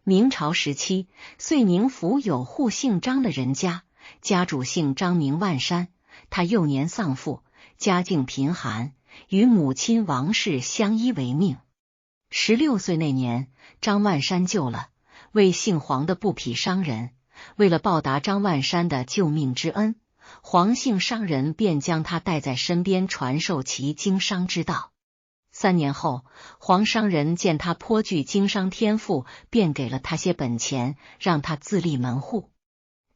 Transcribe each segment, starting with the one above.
明朝时期，遂宁府有户姓张的人家，家主姓张名万山。他幼年丧父，家境贫寒，与母亲王氏相依为命。16岁那年，张万山救了位姓黄的布匹商人。为了报答张万山的救命之恩，黄姓商人便将他带在身边，传授其经商之道。3年后，黄商人见他颇具经商天赋，便给了他些本钱，让他自立门户。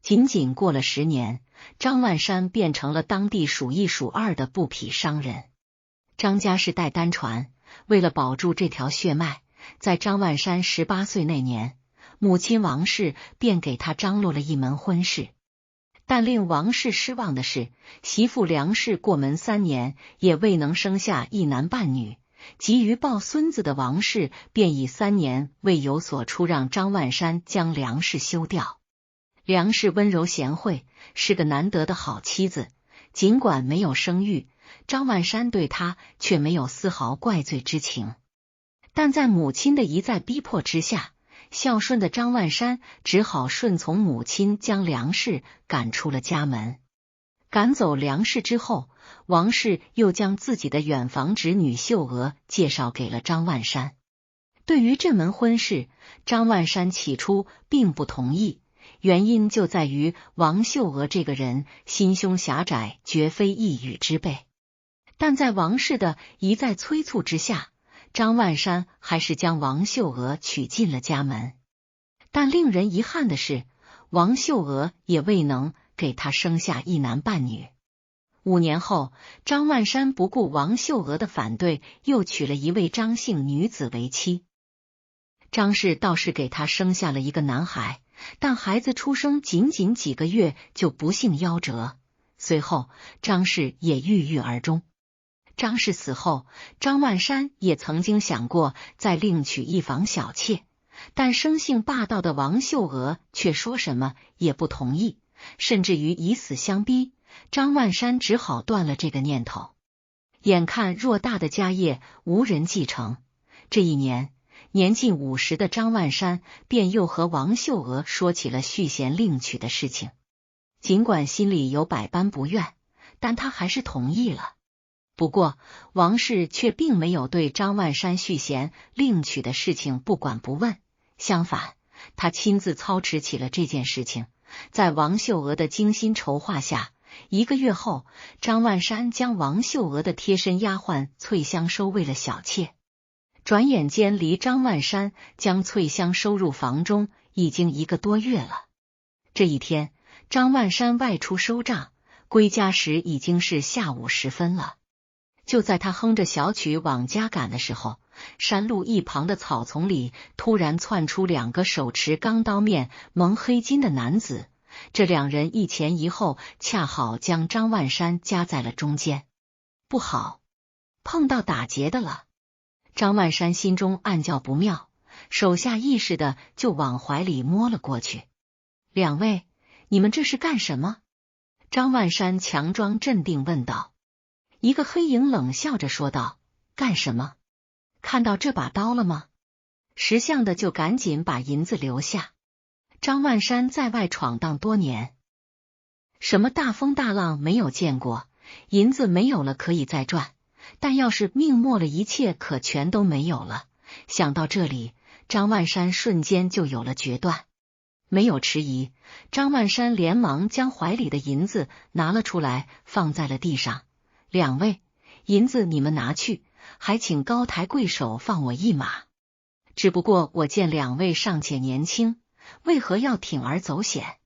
仅仅过了10年，张万山变成了当地数一数二的布匹商人。张家世代单传，为了保住这条血脉，在张万山18岁那年，母亲王氏便给他张罗了一门婚事。但令王氏失望的是，媳妇梁氏过门3年，也未能生下一男半女。急于抱孙子的王氏便以3年未有所出，让张万山将梁氏休掉。梁氏温柔贤惠，是个难得的好妻子，尽管没有生育，张万山对她却没有丝毫怪罪之情。但在母亲的一再逼迫之下，孝顺的张万山只好顺从母亲，将梁氏赶出了家门。赶走梁氏之后，王氏又将自己的远房侄女秀娥介绍给了张万山。对于这门婚事，张万山起初并不同意，原因就在于王秀娥这个人心胸狭窄，绝非一语之辈。但在王氏的一再催促之下，张万山还是将王秀娥娶进了家门。但令人遗憾的是，王秀娥也未能给他生下一男半女。5年后，张万山不顾王秀娥的反对，又娶了一位张姓女子为妻。张氏倒是给他生下了一个男孩，但孩子出生仅仅几个月就不幸夭折。随后，张氏也郁郁而终。张氏死后，张万山也曾经想过再另娶一房小妾，但生性霸道的王秀娥却说什么也不同意，甚至于以死相逼。张万山只好断了这个念头。眼看偌大的家业无人继承，这一年，年近50的张万山便又和王秀娥说起了续弦另娶的事情。尽管心里有百般不愿，但他还是同意了。不过，王氏却并没有对张万山续弦另娶的事情不管不问，相反，他亲自操持起了这件事情。在王秀娥的精心筹划下，1个月后，张万山将王秀娥的贴身丫鬟翠香收为了小妾。转眼间，离张万山将翠香收入房中已经1个多月了。这一天，张万山外出收账，归家时已经是下午时分了。就在他哼着小曲往家赶的时候，山路一旁的草丛里突然窜出2个手持钢刀面、蒙黑巾的男子。这2人一前一后，恰好将张万山夹在了中间。不好，碰到打劫的了！张万山心中暗叫不妙，手下意识的就往怀里摸了过去。2位，你们这是干什么？张万山强装镇定问道。一个黑影冷笑着说道：干什么？看到这把刀了吗？识相的就赶紧把银子留下。张万山在外闯荡多年，什么大风大浪没有见过，银子没有了可以再赚，但要是命没了，一切可全都没有了。想到这里，张万山瞬间就有了决断。没有迟疑，张万山连忙将怀里的银子拿了出来，放在了地上。2位，银子你们拿去，还请高抬贵手放我一马。只不过我见2位尚且年轻，为何要铤而走险？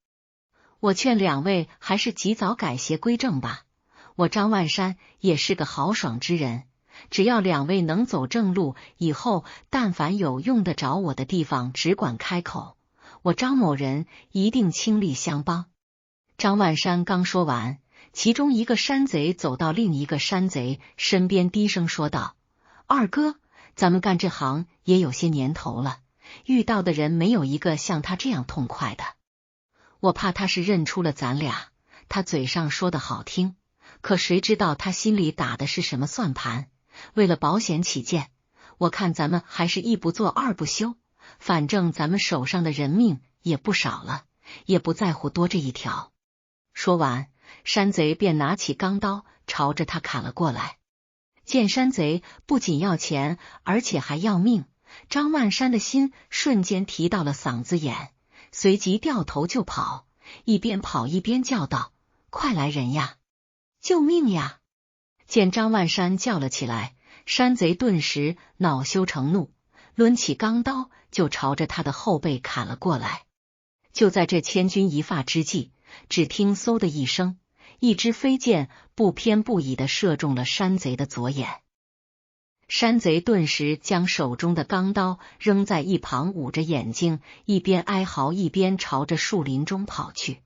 我劝2位还是及早改邪归正吧。我张万山也是个豪爽之人，只要2位能走正路，以后但凡有用得着我的地方，只管开口，我张某人一定倾力相帮。张万山刚说完，其中一个山贼走到另一个山贼身边，低声说道：二哥，咱们干这行也有些年头了，遇到的人没有一个像他这样痛快的。我怕他是认出了咱俩，他嘴上说的好听，可谁知道他心里打的是什么算盘。为了保险起见，我看咱们还是一不做二不休，反正咱们手上的人命也不少了，也不在乎多这一条。说完，山贼便拿起钢刀朝着他砍了过来。见山贼不仅要钱，而且还要命，张万山的心瞬间提到了嗓子眼，随即掉头就跑，一边跑一边叫道：“快来人呀！救命呀！”见张万山叫了起来，山贼顿时恼羞成怒，抡起钢刀就朝着他的后背砍了过来。就在这千钧一发之际，只听嗖的一声，一支飞箭不偏不倚地射中了山贼的左眼。山贼顿时将手中的钢刀扔在一旁，捂着眼睛，一边哀嚎一边朝着树林中跑去。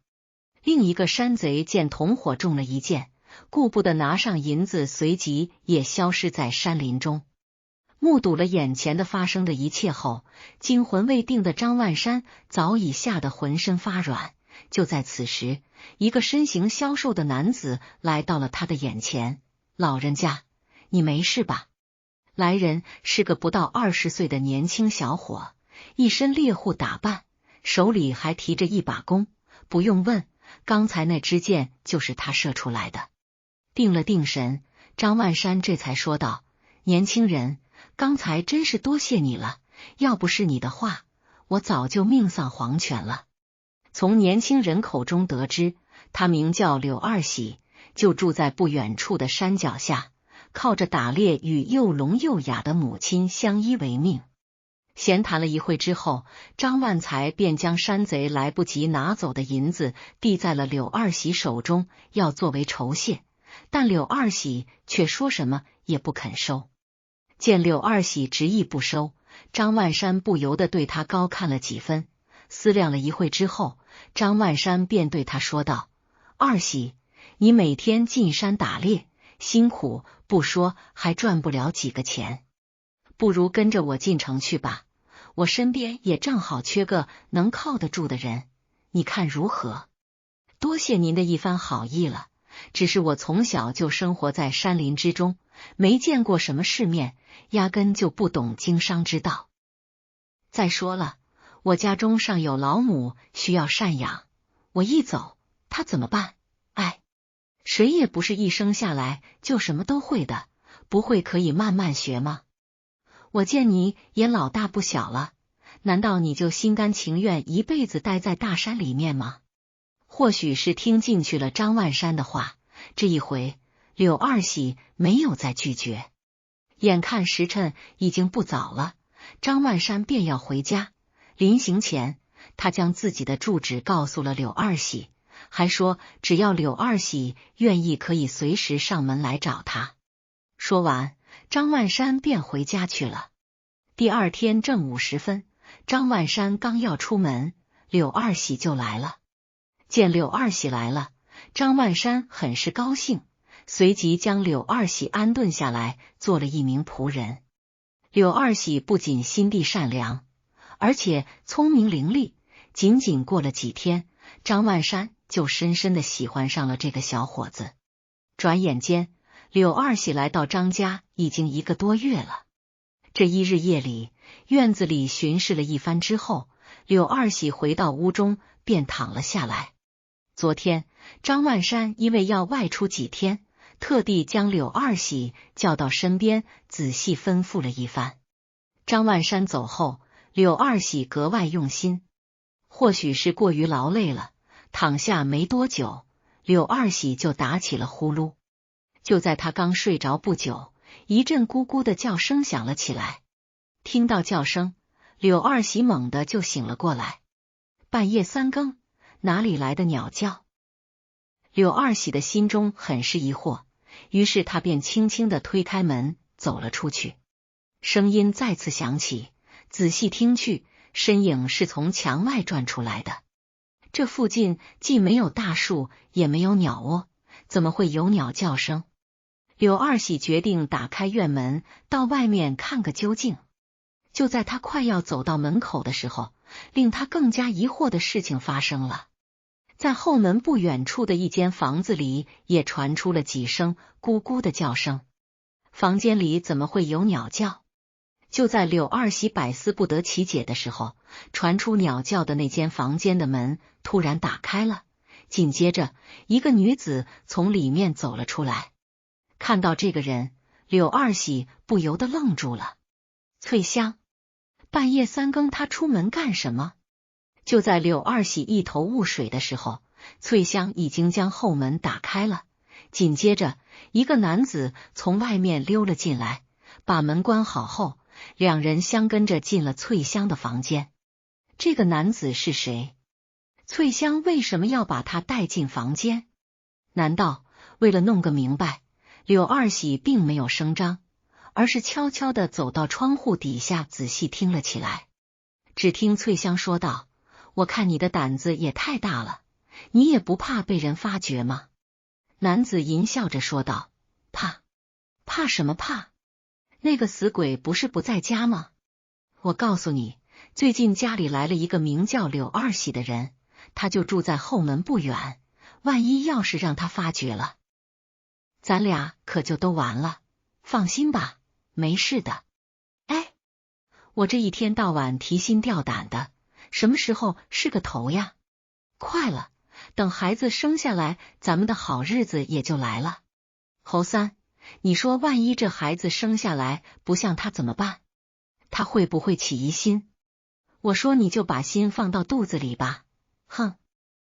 另一个山贼见同伙中了一箭，顾不得拿上银子，随即也消失在山林中。目睹了眼前的发生的一切后，惊魂未定的张万山早已吓得浑身发软。就在此时，一个身形消瘦的男子来到了他的眼前。“老人家，你没事吧？”来人是个不到20岁的年轻小伙，一身猎户打扮，手里还提着一把弓。不用问，刚才那支箭就是他射出来的。定了定神，张万山这才说道：“年轻人，刚才真是多谢你了，要不是你的话，我早就命丧黄泉了。”从年轻人口中得知，他名叫柳二喜，就住在不远处的山脚下，靠着打猎与又聋又哑的母亲相依为命。闲谈了一会之后，张万才便将山贼来不及拿走的银子递在了柳二喜手中，要作为酬谢，但柳二喜却说什么也不肯收。见柳二喜执意不收，张万山不由得对他高看了几分。思量了一会之后，张万山便对他说道：“二喜，你每天进山打猎，辛苦不说，还赚不了几个钱，不如跟着我进城去吧。我身边也正好缺个能靠得住的人，你看如何？”“多谢您的一番好意了，只是我从小就生活在山林之中，没见过什么世面，压根就不懂经商之道。再说了，我家中尚有老母需要赡养，我一走，他怎么办？哎，谁也不是一生下来就什么都会的，不会可以慢慢学吗？我见你也老大不小了，难道你就心甘情愿一辈子待在大山里面吗？”或许是听进去了张万山的话，这一回柳二喜没有再拒绝。眼看时辰已经不早了，张万山便要回家。临行前，他将自己的住址告诉了柳二喜，还说只要柳二喜愿意，可以随时上门来找他。说完，张万山便回家去了。第二天正午时分，张万山刚要出门，柳二喜就来了。见柳二喜来了，张万山很是高兴，随即将柳二喜安顿下来，做了一名仆人。柳二喜不仅心地善良，而且聪明伶俐，仅仅过了几天，张万山就深深的喜欢上了这个小伙子。转眼间，柳二喜来到张家已经1个多月了。这一日夜里，院子里巡视了一番之后，柳二喜回到屋中便躺了下来。昨天张万山因为要外出几天，特地将柳二喜叫到身边，仔细吩咐了一番。张万山走后，柳二喜格外用心，或许是过于劳累了，躺下没多久，柳二喜就打起了呼噜。就在他刚睡着不久，一阵咕咕的叫声响了起来。听到叫声，柳二喜猛地就醒了过来。半夜3更，哪里来的鸟叫？柳二喜的心中很是疑惑，于是他便轻轻地推开门走了出去。声音再次响起，仔细听去，身影是从墙外转出来的。这附近既没有大树，也没有鸟窝，怎么会有鸟叫声？柳二喜决定打开院门，到外面看个究竟。就在他快要走到门口的时候，令他更加疑惑的事情发生了。在后门不远处的一间房子里，也传出了几声咕咕的叫声。房间里怎么会有鸟叫？就在柳二喜百思不得其解的时候，传出鸟叫的那间房间的门突然打开了，紧接着一个女子从里面走了出来。看到这个人，柳二喜不由得愣住了。翠香，半夜3更她出门干什么？就在柳二喜一头雾水的时候，翠香已经将后门打开了，紧接着一个男子从外面溜了进来，把门关好后，两人相跟着进了翠香的房间。这个男子是谁？翠香为什么要把他带进房间？难道为了弄个明白，柳二喜并没有声张，而是悄悄地走到窗户底下仔细听了起来。只听翠香说道：我看你的胆子也太大了，你也不怕被人发觉吗？男子淫笑着说道：怕什么怕？那个死鬼不是不在家吗？我告诉你，最近家里来了一个名叫柳二喜的人，他就住在后门不远，万一要是让他发觉了，咱俩可就都完了。放心吧，没事的。哎，我这一天到晚提心吊胆的，什么时候是个头呀？快了，等孩子生下来，咱们的好日子也就来了。侯三，你说万一这孩子生下来不像他怎么办？他会不会起疑心？我说你就把心放到肚子里吧。哼，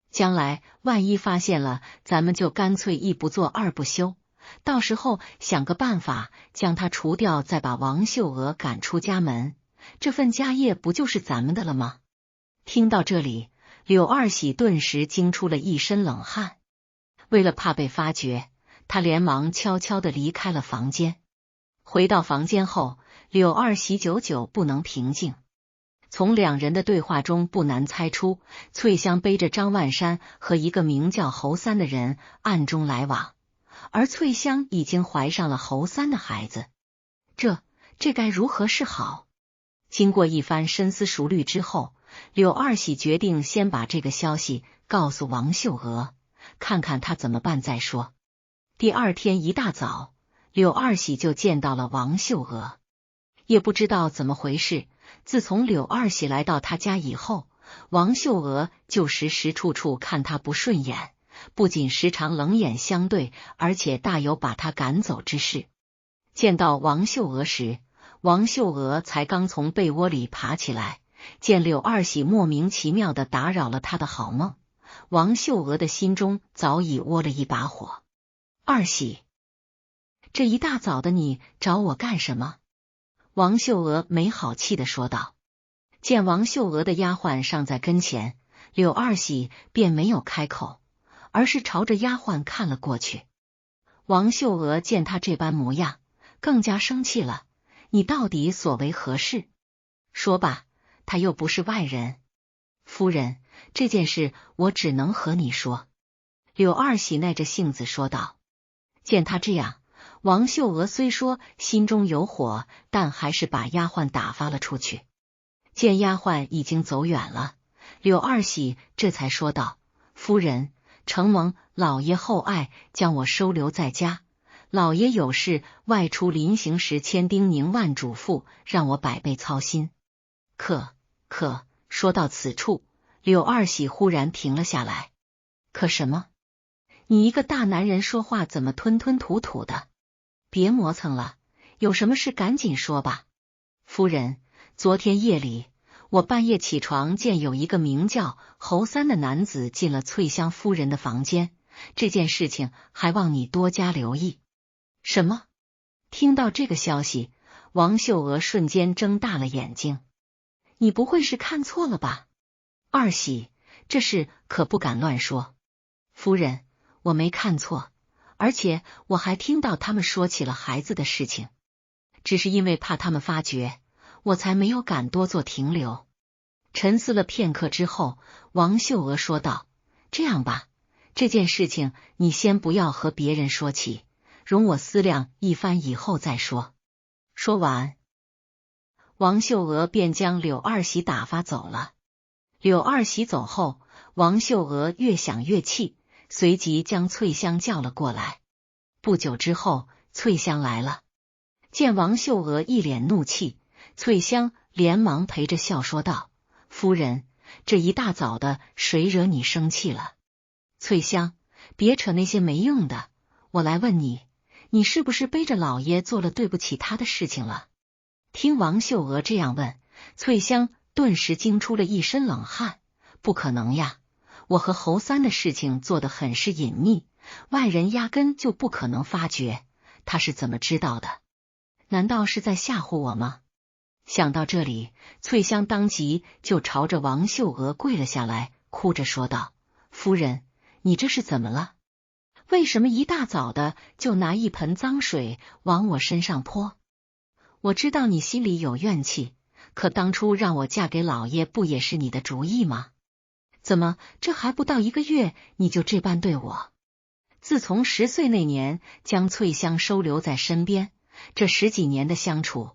将来万一发现了，咱们就干脆一不做二不休，到时候想个办法将他除掉，再把王秀娥赶出家门，这份家业不就是咱们的了吗？听到这里，柳二喜顿时惊出了一身冷汗。为了怕被发觉，他连忙悄悄地离开了房间。回到房间后，柳二喜久久不能平静。从两人的对话中不难猜出，翠香背着张万山和一个名叫侯三的人暗中来往，而翠香已经怀上了侯三的孩子。这该如何是好？经过一番深思熟虑之后，柳二喜决定先把这个消息告诉王秀娥，看看她怎么办再说。第二天一大早，柳二喜就见到了王秀娥。也不知道怎么回事，自从柳二喜来到他家以后，王秀娥就时时处处看他不顺眼，不仅时常冷眼相对，而且大有把他赶走之势。见到王秀娥时，王秀娥才刚从被窝里爬起来，见柳二喜莫名其妙地打扰了他的好梦，王秀娥的心中早已窝了一把火。二喜，这一大早的你找我干什么？王秀娥没好气地说道。见王秀娥的丫鬟尚在跟前，柳二喜便没有开口，而是朝着丫鬟看了过去。王秀娥见他这般模样，更加生气了。你到底所为何事？说吧，他又不是外人。夫人，这件事我只能和你说。柳二喜耐着性子说道。见他这样，王秀娥虽说心中有火，但还是把丫鬟打发了出去。见丫鬟已经走远了，柳二喜这才说道：夫人，承蒙老爷厚爱，将我收留在家。老爷有事外出临行时千叮咛万嘱咐，让我百倍操心。可说到此处，柳二喜忽然停了下来。可什么？你一个大男人说话怎么吞吞吐吐的？别磨蹭了，有什么事赶紧说吧。夫人，昨天夜里，我半夜起床见有一个名叫侯三的男子进了翠香夫人的房间，这件事情还望你多加留意。什么？听到这个消息，王秀娥瞬间睁大了眼睛。你不会是看错了吧？二喜，这事可不敢乱说。夫人，我没看错，而且我还听到他们说起了孩子的事情，只是因为怕他们发觉，我才没有敢多做停留。沉思了片刻之后，王秀娥说道：这样吧，这件事情你先不要和别人说起，容我思量一番以后再说。说完，王秀娥便将柳二喜打发走了。柳二喜走后，王秀娥越想越气，随即将翠香叫了过来。不久之后，翠香来了，见王秀娥一脸怒气，翠香连忙陪着笑说道：“夫人，这一大早的，谁惹你生气了？”翠香，别扯那些没用的，我来问你，你是不是背着老爷做了对不起他的事情了？听王秀娥这样问，翠香顿时惊出了一身冷汗。不可能呀，我和侯三的事情做得很是隐秘，外人压根就不可能发觉，他是怎么知道的？难道是在吓唬我吗？想到这里，翠香当即就朝着王秀娥跪了下来，哭着说道：“夫人，你这是怎么了？为什么一大早的就拿一盆脏水往我身上泼？我知道你心里有怨气，可当初让我嫁给老爷不也是你的主意吗？怎么这还不到1个月，你就这般对我？”自从10岁那年将翠香收留在身边，这10几年的相处，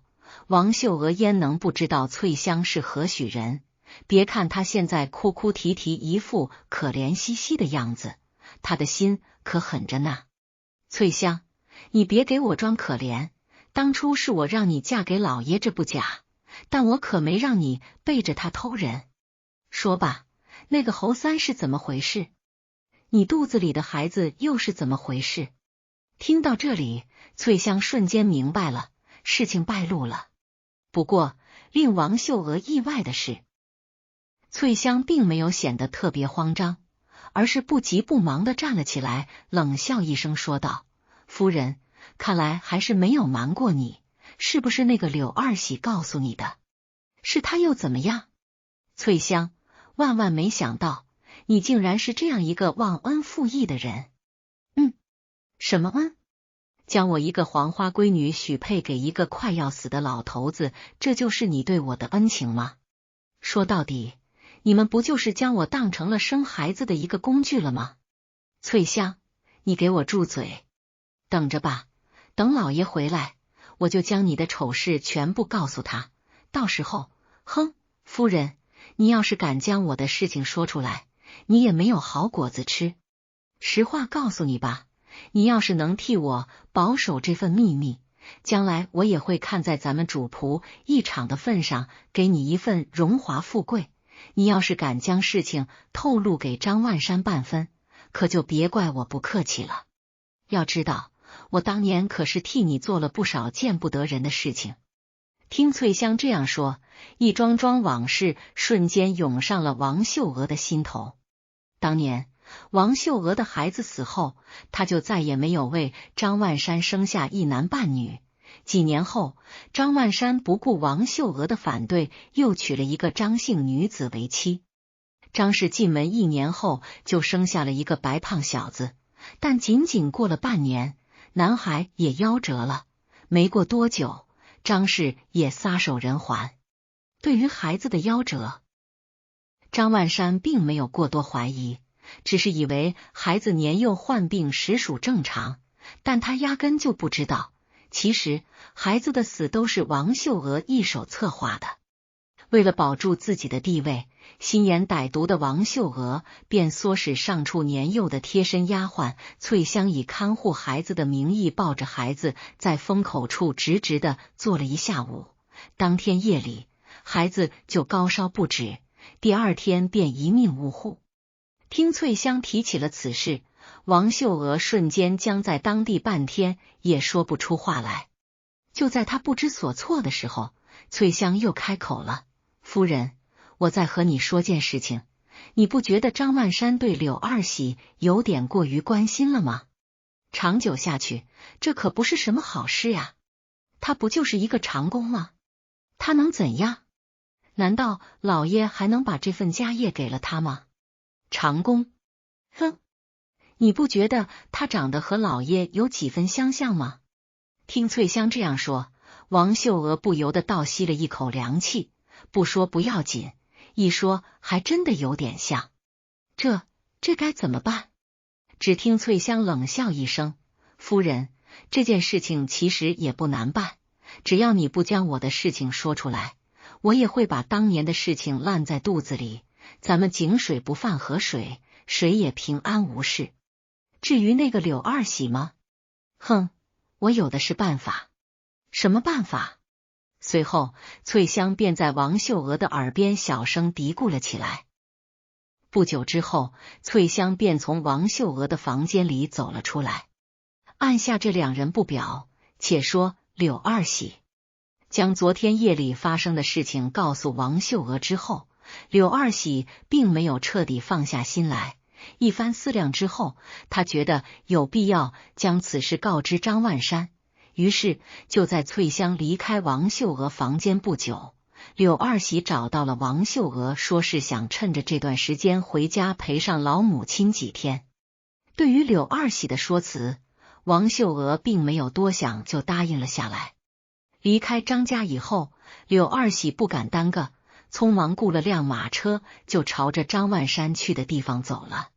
王秀娥焉能不知道翠香是何许人？别看她现在哭哭啼啼，一副可怜兮兮的样子，她的心可狠着呢。翠香，你别给我装可怜，当初是我让你嫁给老爷，这不假，但我可没让你背着他偷人。说吧，那个侯三是怎么回事？你肚子里的孩子又是怎么回事？听到这里，翠香瞬间明白了，事情败露了。不过，令王秀娥意外的是，翠香并没有显得特别慌张，而是不急不忙地站了起来，冷笑一声说道：“夫人，看来还是没有瞒过你，是不是那个柳二喜告诉你的？是他又怎么样？”翠香，万万没想到，你竟然是这样一个忘恩负义的人。什么恩？将我一个黄花闺女许配给一个快要死的老头子，这就是你对我的恩情吗？说到底，你们不就是将我当成了生孩子的一个工具了吗？翠香，你给我住嘴！等着吧，等老爷回来，我就将你的丑事全部告诉他，到时候，哼，夫人，你要是敢将我的事情说出来，你也没有好果子吃。实话告诉你吧，你要是能替我保守这份秘密，将来我也会看在咱们主仆一场的份上，给你一份荣华富贵。你要是敢将事情透露给张万山半分，可就别怪我不客气了。要知道，我当年可是替你做了不少见不得人的事情。听翠香这样说，一桩桩往事瞬间涌上了王秀娥的心头。当年王秀娥的孩子死后，她就再也没有为张万山生下一男半女。几年后，张万山不顾王秀娥的反对，又娶了一个张姓女子为妻。张氏进门1年后，就生下了一个白胖小子，但仅仅过了半年，男孩也夭折了。没过多久，张氏也撒手人寰。对于孩子的夭折，张万山并没有过多怀疑，只是以为孩子年幼患病实属正常，但他压根就不知道，其实孩子的死都是王秀娥一手策划的。为了保住自己的地位，心眼歹毒的王秀娥便唆使上处年幼的贴身丫鬟翠香以看护孩子的名义，抱着孩子在风口处直直的坐了一下午。当天夜里，孩子就高烧不止，第2天便一命呜呼。听翠香提起了此事，王秀娥瞬间僵在当地半天，也说不出话来。就在她不知所措的时候，翠香又开口了：“夫人，我再和你说件事情，你不觉得张万山对柳二喜有点过于关心了吗？长久下去，这可不是什么好事呀。他不就是一个长工吗？他能怎样？难道老爷还能把这份家业给了他吗？长工，哼，你不觉得他长得和老爷有几分相像吗？”听翠香这样说，王秀娥不由得倒吸了一口凉气，不说不要紧，一说还真的有点像。这该怎么办？只听翠香冷笑一声：“夫人，这件事情其实也不难办，只要你不将我的事情说出来，我也会把当年的事情烂在肚子里，咱们井水不犯河水，谁也平安无事。至于那个柳二喜吗？哼，我有的是办法。”什么办法？随后，翠香便在王秀娥的耳边小声嘀咕了起来。不久之后，翠香便从王秀娥的房间里走了出来。按下这两人不表，且说柳二喜将昨天夜里发生的事情告诉王秀娥之后，柳二喜并没有彻底放下心来。一番思量之后，他觉得有必要将此事告知张万山，于是就在翠香离开王秀娥房间不久，柳二喜找到了王秀娥，说是想趁着这段时间回家陪上老母亲几天。对于柳二喜的说辞，王秀娥并没有多想就答应了下来。离开张家以后，柳二喜不敢耽搁，匆忙雇了辆马车，就朝着张万山去的地方走了。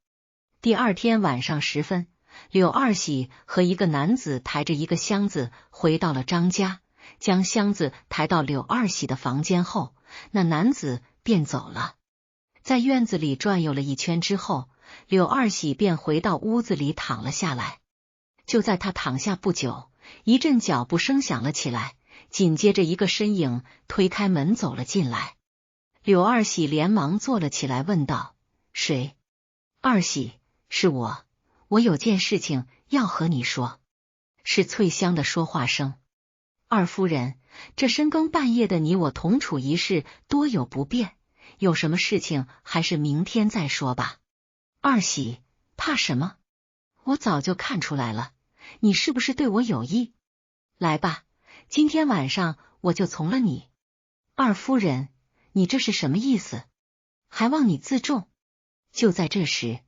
第二天晚上时分，柳二喜和一个男子抬着一个箱子回到了张家，将箱子抬到柳二喜的房间后，那男子便走了。在院子里转悠了一圈之后，柳二喜便回到屋子里躺了下来。就在他躺下不久，一阵脚步声响了起来，紧接着一个身影推开门走了进来。柳二喜连忙坐了起来，问道：“谁？”“二喜，是我，我有件事情要和你说。”是翠香的说话声。“二夫人，这深更半夜的，你我同处一室，多有不便，有什么事情还是明天再说吧。”“二喜，怕什么？我早就看出来了，你是不是对我有意？来吧，今天晚上我就从了你。”“二夫人，你这是什么意思？还望你自重。”就在这时，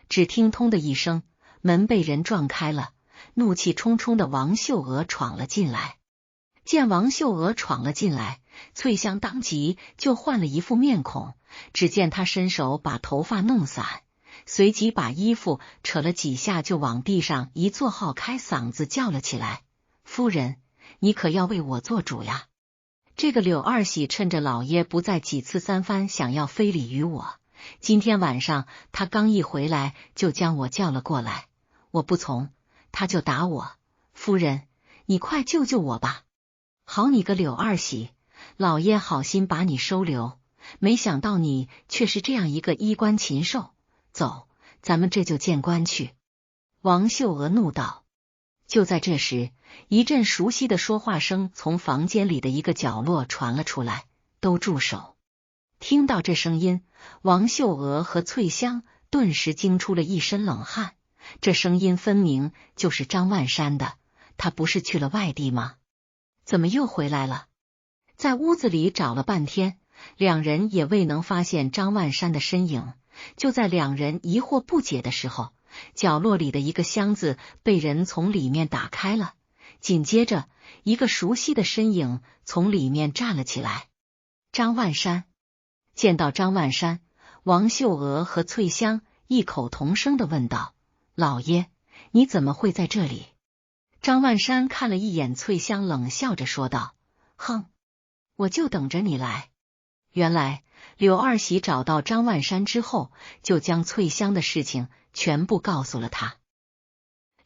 只听通的一声，门被人撞开了，怒气冲冲的王秀娥闯了进来。见王秀娥闯了进来，翠香当即就换了一副面孔，只见她伸手把头发弄散，随即把衣服扯了几下，就往地上一坐，好开嗓子叫了起来：“夫人，你可要为我做主呀！这个柳二喜趁着老爷不在，几次三番想要非礼于我。今天晚上他刚一回来，就将我叫了过来，我不从，他就打我。夫人，你快救救我吧！好你个柳二喜，老爷好心把你收留，没想到你却是这样一个衣冠禽兽。走，咱们这就见官去。”王秀娥怒道。就在这时，一阵熟悉的说话声从房间里的一个角落传了出来：“都住手！”听到这声音，王秀娥和翠香顿时惊出了一身冷汗。这声音分明就是张万山的，他不是去了外地吗？怎么又回来了？在屋子里找了半天，两人也未能发现张万山的身影。就在两人疑惑不解的时候，角落里的一个箱子被人从里面打开了，紧接着一个熟悉的身影从里面站了起来。张万山。见到张万山，王秀娥和翠香异口同声的问道：“老爷，你怎么会在这里？”张万山看了一眼翠香，冷笑着说道：“哼，我就等着你来。”原来柳二喜找到张万山之后，就将翠香的事情全部告诉了他。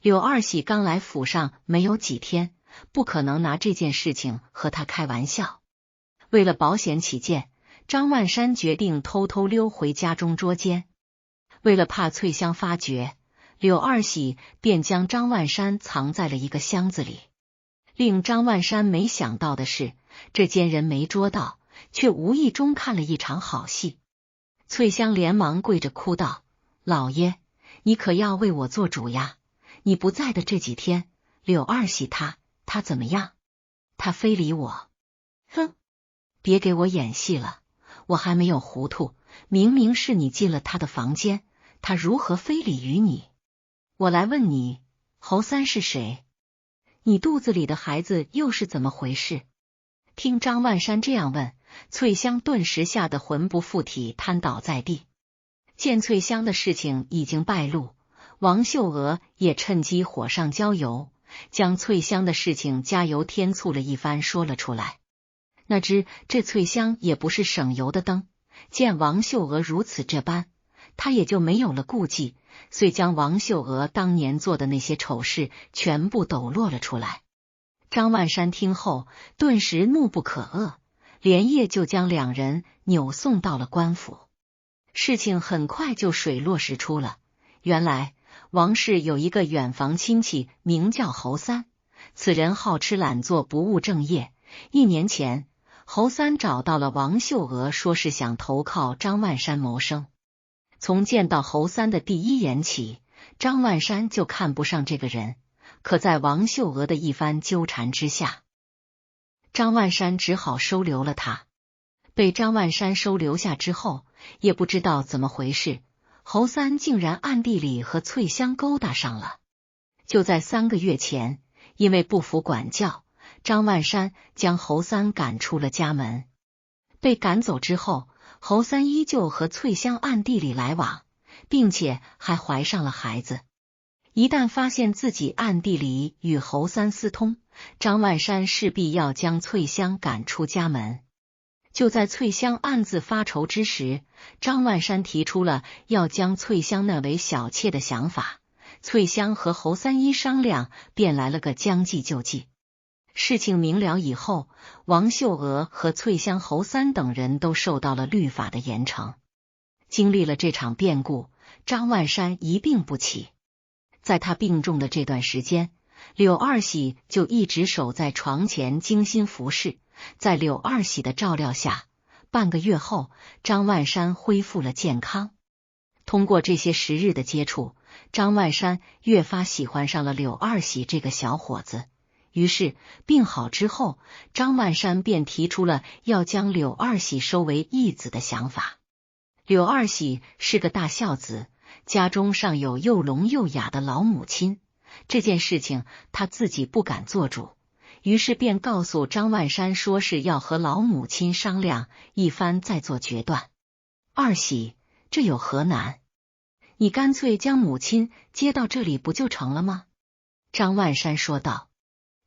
柳二喜刚来府上没有几天，不可能拿这件事情和他开玩笑。为了保险起见，张万山决定偷偷溜回家中捉奸。为了怕翠香发觉，柳二喜便将张万山藏在了一个箱子里。令张万山没想到的是，这奸人没捉到，却无意中看了一场好戏。翠香连忙跪着哭道：“老爷，你可要为我做主呀！你不在的这几天，柳二喜他怎么样？他非礼我。”“哼，别给我演戏了，我还没有糊涂，明明是你进了他的房间，他如何非礼于你？我来问你，侯三是谁？你肚子里的孩子又是怎么回事？”听张万山这样问，翠香顿时吓得魂不附体，瘫倒在地。见翠香的事情已经败露，王秀娥也趁机火上浇油，将翠香的事情加油添醋了一番说了出来。哪知这翠香也不是省油的灯，见王秀娥如此这般，她也就没有了顾忌，遂将王秀娥当年做的那些丑事全部抖落了出来。张万山听后，顿时怒不可遏，连夜就将两人扭送到了官府。事情很快就水落石出了，原来王氏有一个远房亲戚，名叫侯三，此人好吃懒做，不务正业。1年前，侯三找到了王秀娥，说是想投靠张万山谋生。从见到侯三的第一眼起，张万山就看不上这个人，可在王秀娥的一番纠缠之下，张万山只好收留了他。被张万山收留下之后，也不知道怎么回事，侯三竟然暗地里和翠香勾搭上了。就在3个月前，因为不服管教，张万山将侯三赶出了家门。被赶走之后，侯三依旧和翠香暗地里来往，并且还怀上了孩子。一旦发现自己暗地里与侯三私通，张万山势必要将翠香赶出家门。就在翠香暗自发愁之时，张万山提出了要将翠香纳为小妾的想法。翠香和侯三一商量，便来了个将计就计。事情明了以后，王秀娥和翠香、侯三等人都受到了律法的严惩。经历了这场变故，张万山一病不起。在他病重的这段时间，柳二喜就一直守在床前精心服侍。在柳二喜的照料下，半个月后，张万山恢复了健康。通过这些时日的接触，张万山越发喜欢上了柳二喜这个小伙子。于是病好之后，张万山便提出了要将柳二喜收为义子的想法。柳二喜是个大孝子，家中尚有又聋又哑的老母亲，这件事情他自己不敢做主，于是便告诉张万山说是要和老母亲商量一番再做决断。二喜，这有何难？你干脆将母亲接到这里不就成了吗？张万山说道。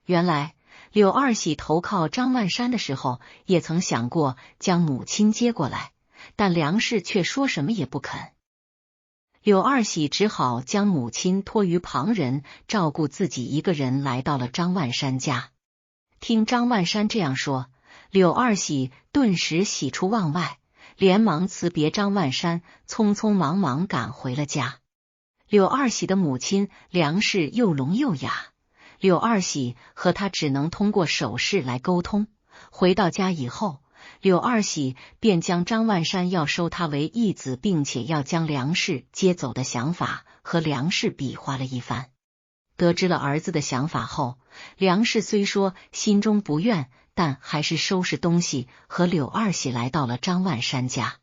原来柳二喜投靠张万山的时候，也曾想过将母亲接过来，但梁氏却说什么也不肯。柳二喜只好将母亲托于旁人，照顾自己一个人来到了张万山家。听张万山这样说，柳二喜顿时喜出望外，连忙辞别张万山，匆匆忙忙赶回了家。柳二喜的母亲梁氏又聋又哑，柳二喜和他只能通过手势来沟通。回到家以后，柳二喜便将张万山要收他为义子，并且要将梁氏接走的想法和梁氏比划了一番。得知了儿子的想法后，梁氏虽说心中不愿，但还是收拾东西和柳二喜来到了张万山家。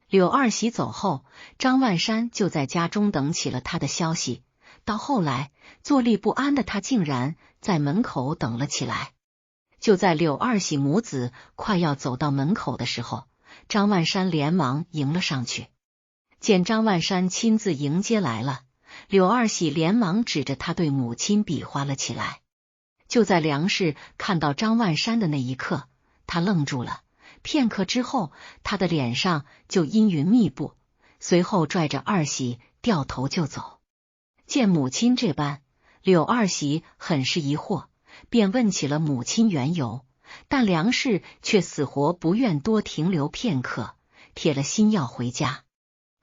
柳二喜走后，张万山就在家中等起了他的消息。到后来，坐立不安的他竟然在门口等了起来。就在柳二喜母子快要走到门口的时候，张万山连忙迎了上去。见张万山亲自迎接来了，柳二喜连忙指着他对母亲比划了起来。就在梁氏看到张万山的那一刻，他愣住了，片刻之后，他的脸上就阴云密布，随后拽着二喜掉头就走。见母亲这般，柳二喜很是疑惑，便问起了母亲缘由，但梁氏却死活不愿多停留片刻，铁了心要回家。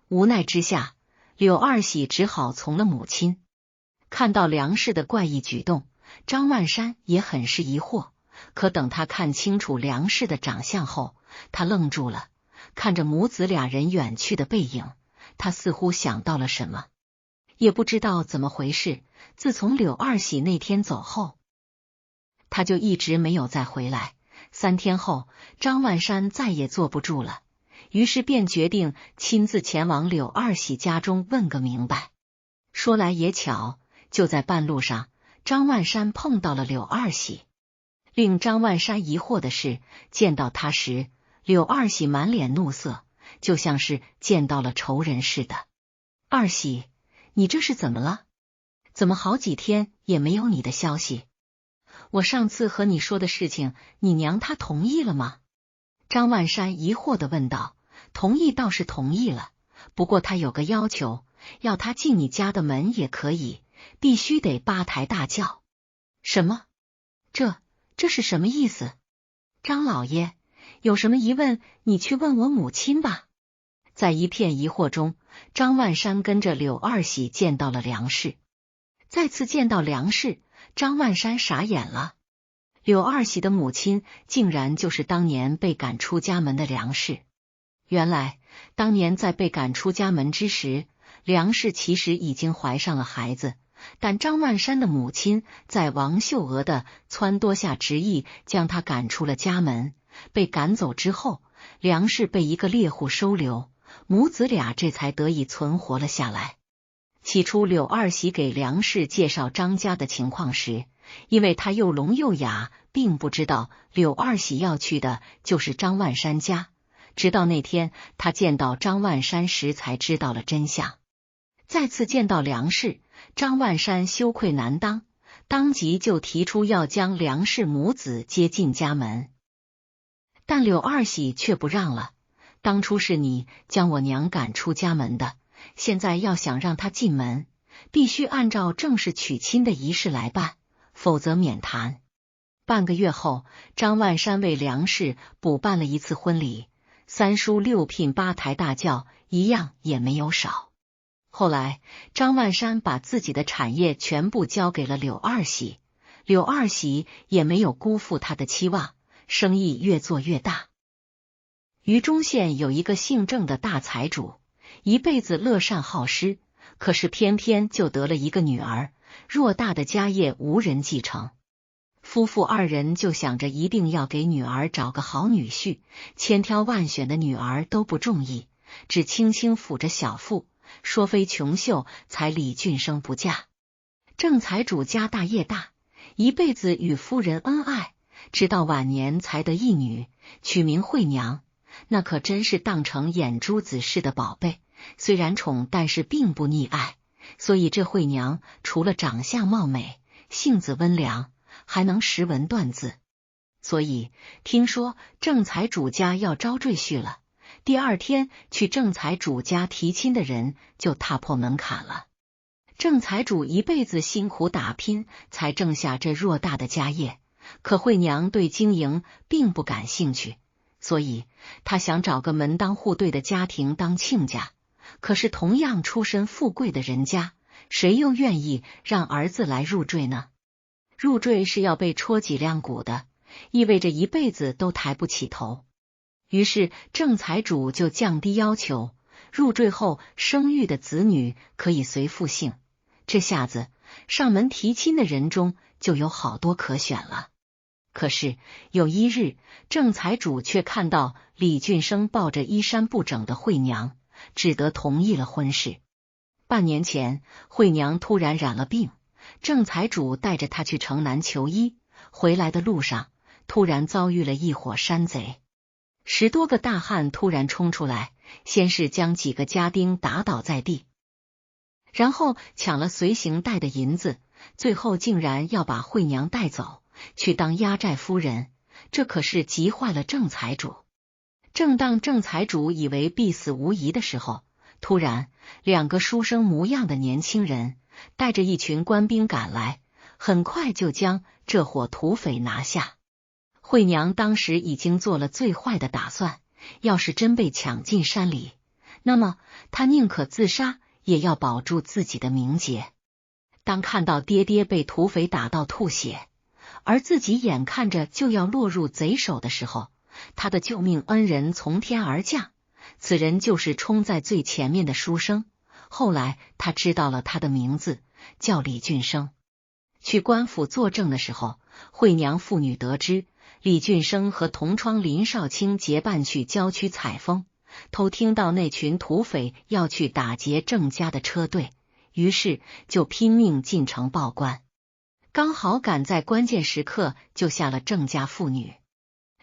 无奈之下，柳二喜只好从了母亲。看到梁氏的怪异举动，张万山也很是疑惑，可等他看清楚梁氏的长相后，他愣住了。看着母子俩人远去的背影，他似乎想到了什么，也不知道怎么回事。自从柳二喜那天走后，他就一直没有再回来。3天后，张万山再也坐不住了，于是便决定亲自前往柳二喜家中问个明白。说来也巧，就在半路上，张万山碰到了柳二喜。令张万山疑惑的是，见到他时，柳二喜满脸怒色，就像是见到了仇人似的。二喜，你这是怎么了？怎么好几天也没有你的消息？我上次和你说的事情，你娘她同意了吗？张万山疑惑地问道。同意倒是同意了，不过她有个要求，要她进你家的门也可以，必须得8抬大轿。什么？这是什么意思？张老爷，有什么疑问你去问我母亲吧。在一片疑惑中，张万山跟着柳二喜见到了梁氏。再次见到梁氏，张万山傻眼了。柳二喜的母亲竟然就是当年被赶出家门的梁氏。原来当年在被赶出家门之时，梁氏其实已经怀上了孩子，但张万山的母亲在王秀娥的撺掇下执意将他赶出了家门。被赶走之后，梁氏被一个猎户收留，母子俩这才得以存活了下来。起初柳二喜给梁氏介绍张家的情况时，因为他又聋又哑，并不知道柳二喜要去的就是张万山家。直到那天他见到张万山时才知道了真相。再次见到梁氏，张万山羞愧难当，当即就提出要将梁氏母子接进家门。但柳二喜却不让了，当初是你将我娘赶出家门的，现在要想让她进门，必须按照正式娶亲的仪式来办，否则免谈。半个月后，张万山为梁氏补办了一次婚礼，3书6聘8抬大轿，一样也没有少。后来张万山把自己的产业全部交给了柳二喜，柳二喜也没有辜负他的期望，生意越做越大。榆中县有一个姓郑的大财主，一辈子乐善好施，可是偏偏就得了一个女儿，偌大的家业无人继承。夫妇二人就想着一定要给女儿找个好女婿，千挑万选的女儿都不中意，只轻轻抚着小腹，说非琼秀才李俊生不嫁。郑财主家大业大，一辈子与夫人恩爱，直到晚年才得一女，取名惠娘，那可真是当成眼珠子似的宝贝，虽然宠，但是并不溺爱，所以这惠娘除了长相貌美，性子温良，还能识文断字。所以听说郑财主家要招赘婿了，第二天去郑财主家提亲的人就踏破门槛了。郑财主一辈子辛苦打拼，才挣下这偌大的家业，可惠娘对经营并不感兴趣，所以他想找个门当户对的家庭当亲家。可是同样出身富贵的人家，谁又愿意让儿子来入赘呢？入赘是要被戳脊梁骨的，意味着一辈子都抬不起头。于是郑财主就降低要求，入赘后生育的子女可以随父姓。这下子上门提亲的人中就有好多可选了。可是有一日，郑财主却看到李俊生抱着衣衫不整的惠娘，只得同意了婚事。半年前，惠娘突然染了病，郑财主带着她去城南求医，回来的路上突然遭遇了一伙山贼。10多个大汉突然冲出来，先是将几个家丁打倒在地，然后抢了随行带的银子，最后竟然要把惠娘带走，去当压寨夫人。这可是急坏了郑财主。正当郑财主以为必死无疑的时候，突然2个书生模样的年轻人带着一群官兵赶来，很快就将这伙土匪拿下。惠娘当时已经做了最坏的打算，要是真被抢进山里，那么她宁可自杀，也要保住自己的名节。当看到爹爹被土匪打到吐血，而自己眼看着就要落入贼手的时候，他的救命恩人从天而降，此人就是冲在最前面的书生。后来他知道了他的名字，叫李俊生。去官府作证的时候，惠娘父女得知李俊生和同窗林少卿结伴去郊区采风，偷听到那群土匪要去打劫郑家的车队，于是就拼命进城报官，刚好赶在关键时刻救下了郑家妇女。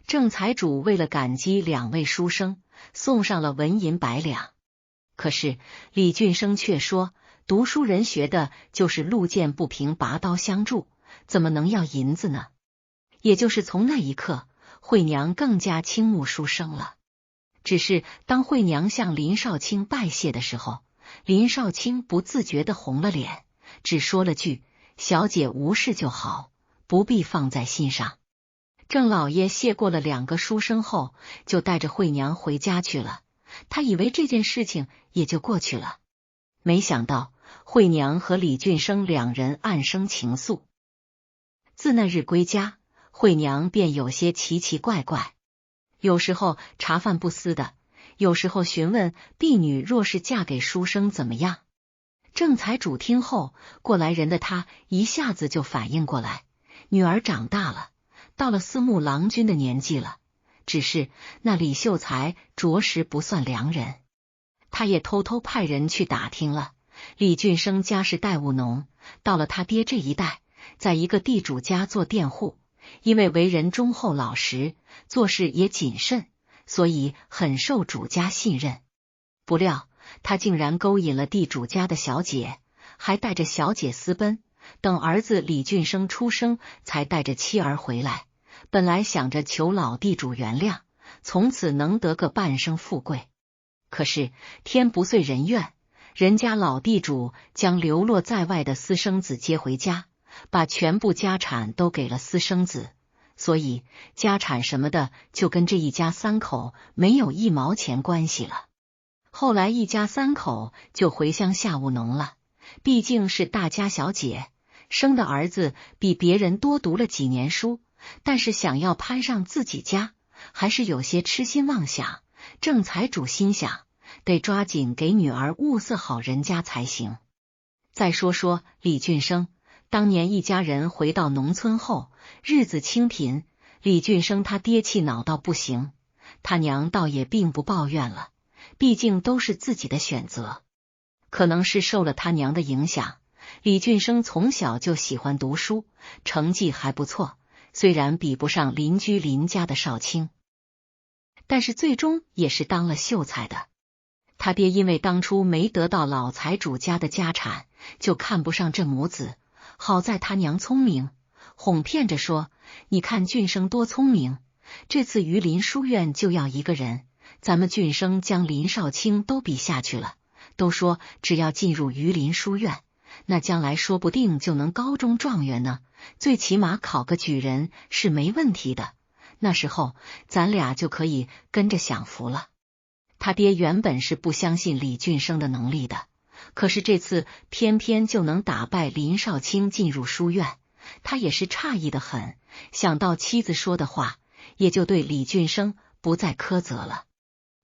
郑财主为了感激2位书生，送上了纹银100两。可是李俊生却说，读书人学的就是路见不平拔刀相助，怎么能要银子呢？也就是从那一刻，惠娘更加倾慕书生了。只是当惠娘向林少卿拜谢的时候，林少卿不自觉地红了脸，只说了句：小姐无事就好，不必放在心上。郑老爷谢过了2个书生后，就带着惠娘回家去了。他以为这件事情也就过去了，没想到惠娘和李俊生2人暗生情愫。自那日归家，惠娘便有些奇奇怪怪，有时候茶饭不思的，有时候询问婢女若是嫁给书生怎么样。郑财主听后，过来人的他一下子就反应过来，女儿长大了，到了司幕郎君的年纪了，只是那李秀才着实不算良人。他也偷偷派人去打听了，李俊生家是代务农，到了他爹这一代，在一个地主家做佃户，因为为人忠厚老实，做事也谨慎，所以很受主家信任。不料他竟然勾引了地主家的小姐，还带着小姐私奔，等儿子李俊生出生，才带着妻儿回来。本来想着求老地主原谅，从此能得个半生富贵。可是天不遂人愿，人家老地主将流落在外的私生子接回家，把全部家产都给了私生子，所以家产什么的就跟这一家3口没有1毛钱关系了。后来一家3口就回乡下务农了，毕竟是大家小姐，生的儿子比别人多读了几年书，但是想要攀上自己家，还是有些痴心妄想。郑财主心想，得抓紧给女儿物色好人家才行。再说说李俊生，当年一家人回到农村后，日子清贫，李俊生他爹气恼到不行，他娘倒也并不抱怨了，毕竟都是自己的选择。可能是受了他娘的影响，李俊生从小就喜欢读书，成绩还不错，虽然比不上邻居林家的少卿，但是最终也是当了秀才的。他爹因为当初没得到老财主家的家产，就看不上这母子。好在他娘聪明，哄骗着说，你看俊生多聪明，这次榆林书院就要1个人，咱们俊生将林少卿都比下去了，都说只要进入榆林书院，那将来说不定就能高中状元呢，最起码考个举人是没问题的，那时候咱俩就可以跟着享福了。他爹原本是不相信李俊生的能力的，可是这次偏偏就能打败林少卿进入书院，他也是诧异的很，想到妻子说的话，也就对李俊生不再苛责了。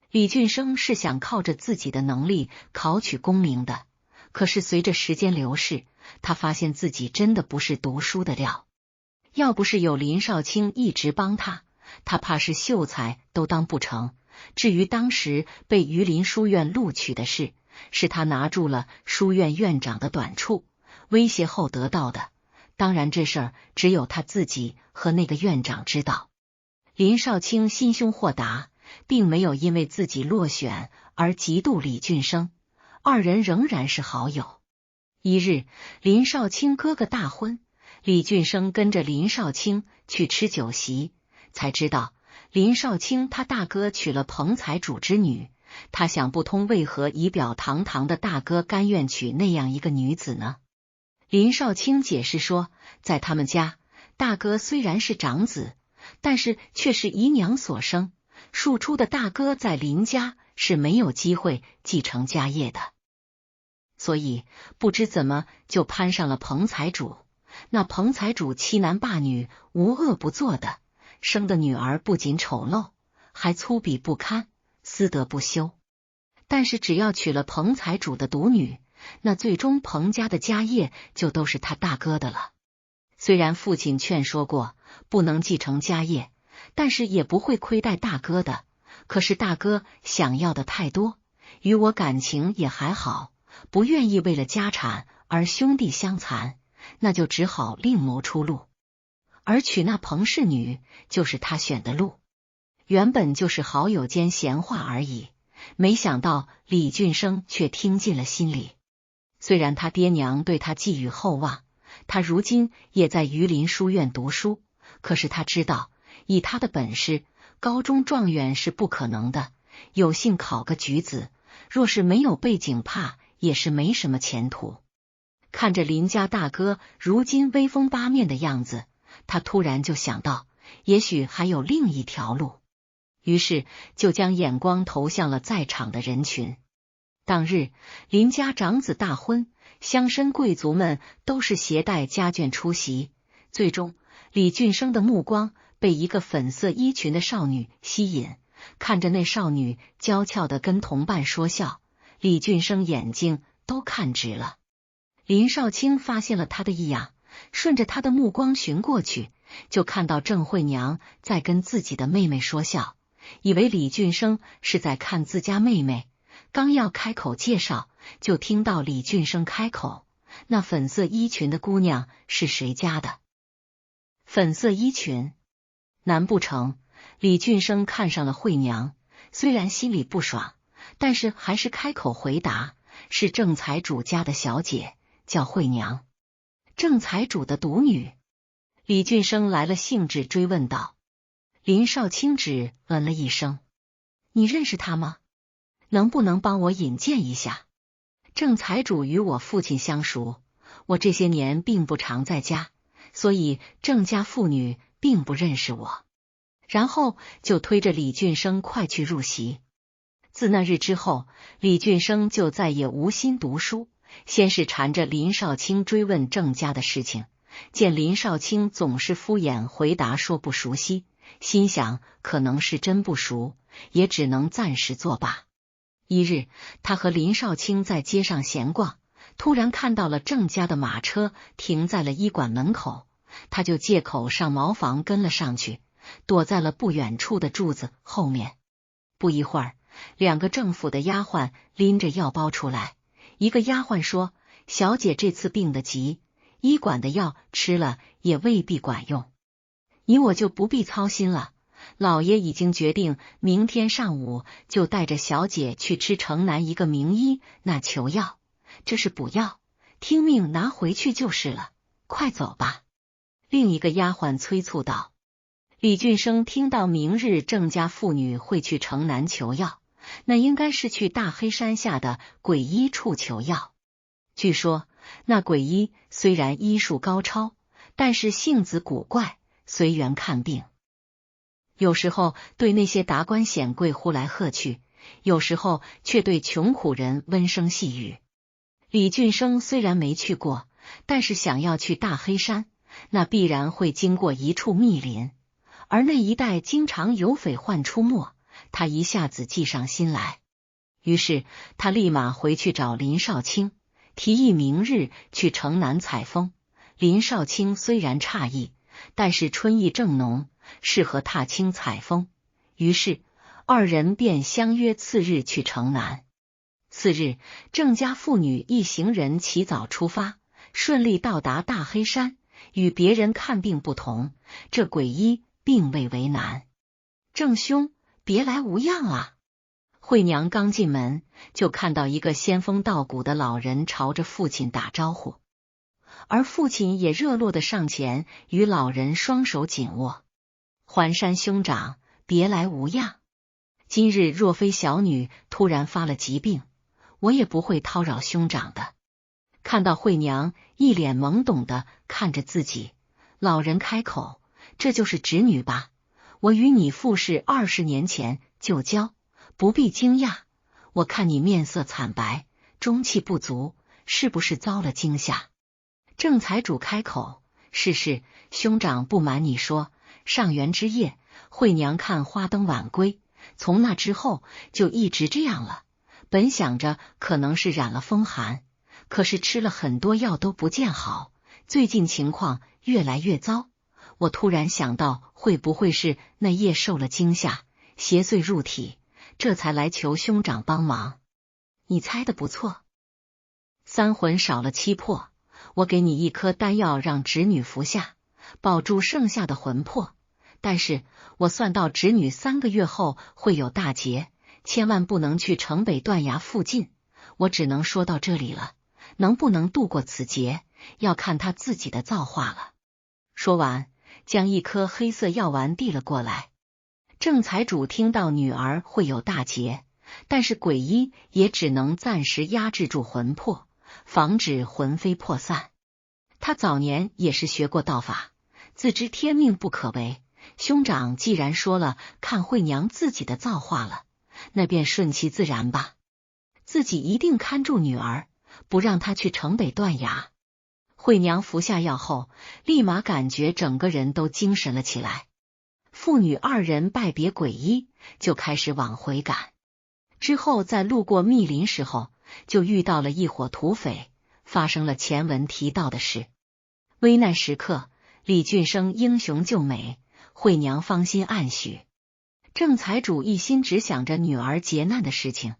李俊生是想靠着自己的能力考取功名的，可是随着时间流逝，他发现自己真的不是读书的料。要不是有林少卿一直帮他，他怕是秀才都当不成。至于当时被榆林书院录取的事，是他拿住了书院院长的短处，威胁后得到的。当然这事儿只有他自己和那个院长知道。林少卿心胸豁达，并没有因为自己落选而嫉妒李俊生，2人仍然是好友。一日，林少卿哥哥大婚，李俊生跟着林少卿去吃酒席，才知道林少卿他大哥娶了彭财主之女，他想不通为何仪表堂堂的大哥甘愿娶那样一个女子呢？林少卿解释说，在他们家，大哥虽然是长子，但是却是姨娘所生，庶出的大哥在林家是没有机会继承家业的，所以不知怎么就攀上了彭财主。那彭财主欺男霸女，无恶不作的，生的女儿不仅丑陋，还粗鄙不堪，私德不修。但是只要娶了彭财主的独女，那最终彭家的家业就都是他大哥的了。虽然父亲劝说过不能继承家业，但是也不会亏待大哥的。可是大哥想要的太多，与我感情也还好，不愿意为了家产而兄弟相残，那就只好另谋出路。而娶那彭氏女就是他选的路，原本就是好友间闲话而已，没想到李俊生却听进了心里。虽然他爹娘对他寄予厚望，他如今也在榆林书院读书，可是他知道以他的本事，高中状元是不可能的，有幸考个举子，若是没有背景，怕也是没什么前途。看着林家大哥如今威风八面的样子，他突然就想到，也许还有另一条路，于是就将眼光投向了在场的人群。当日林家长子大婚，乡绅贵族们都是携带家眷出席。最终，李俊生的目光被一个粉色衣裙的少女吸引，看着那少女娇俏的跟同伴说笑，李俊生眼睛都看直了。林少卿发现了他的异样，顺着他的目光寻过去，就看到郑惠娘在跟自己的妹妹说笑，以为李俊生是在看自家妹妹，刚要开口介绍，就听到李俊生开口：“那粉色衣裙的姑娘是谁家的？”粉色衣裙？难不成？李俊生看上了惠娘，虽然心里不爽，但是还是开口回答：“是郑财主家的小姐，叫惠娘。”郑财主的独女？李俊生来了兴致追问道。林少卿只嗯了一声：“你认识她吗？能不能帮我引荐一下？郑财主与我父亲相熟，我这些年并不常在家，所以郑家妇女并不认识我。”然后就推着李俊生快去入席。自那日之后，李俊生就再也无心读书，先是缠着林少卿追问郑家的事情，见林少卿总是敷衍回答说不熟悉，心想可能是真不熟，也只能暂时作罢。一日，他和林少卿在街上闲逛，突然看到了郑家的马车停在了医馆门口，他就借口上茅房跟了上去，躲在了不远处的柱子后面。不一会儿，两个郑府的丫鬟拎着药包出来，一个丫鬟说：“小姐这次病得急，医馆的药吃了也未必管用，你我就不必操心了。老爷已经决定明天上午就带着小姐去吃城南一个名医那求药，这是补药，听命拿回去就是了，快走吧。”另一个丫鬟催促道。李俊生听到明日郑家妇女会去城南求药，那应该是去大黑山下的鬼医处求药。据说那鬼医虽然医术高超，但是性子古怪，随缘看病。有时候对那些达官显贵呼来喝去，有时候却对穷苦人温声细语。李俊生虽然没去过，但是想要去大黑山，那必然会经过一处密林，而那一带经常有匪患出没，他一下子计上心来。于是他立马回去找林少卿，提议明日去城南采风。林少卿虽然诧异，但是春意正浓，适合踏青采风，于是二人便相约次日去城南。次日，郑家妇女一行人起早出发，顺利到达大黑山。与别人看病不同，这鬼医并未为难。郑兄，别来无恙啊！惠娘刚进门，就看到一个仙风道骨的老人朝着父亲打招呼，而父亲也热络的上前与老人双手紧握。环山兄长，别来无恙。今日若非小女突然发了疾病，我也不会叨扰兄长的。看到惠娘一脸懵懂的看着自己，老人开口：“这就是侄女吧？我与你父是20年前就交，不必惊讶。我看你面色惨白，中气不足，是不是遭了惊吓？”郑财主开口：“是，兄长不瞒你说，上元之夜，惠娘看花灯晚归，从那之后就一直这样了。本想着可能是染了风寒，可是吃了很多药都不见好，最近情况越来越糟。我突然想到，会不会是那夜受了惊吓，邪祟入体，这才来求兄长帮忙。你猜得不错，三魂少了七魄，我给你一颗丹药，让侄女服下，保住剩下的魂魄。但是我算到侄女3个月后会有大劫，千万不能去城北断崖附近。我只能说到这里了，能不能度过此劫，要看他自己的造化了。说完，将一颗黑色药丸递了过来。郑财主听到女儿会有大劫，但是鬼医也只能暂时压制住魂魄，防止魂飞魄散。他早年也是学过道法，自知天命不可违，兄长既然说了看惠娘自己的造化了，那便顺其自然吧。自己一定看住女儿，不让她去城北断崖。惠娘服下药后，立马感觉整个人都精神了起来。父女二人拜别鬼医，就开始往回赶。之后在路过密林时候，就遇到了一伙土匪，发生了前文提到的事。危难时刻，李俊生英雄救美，惠娘芳心暗许。郑财主一心只想着女儿劫难的事情，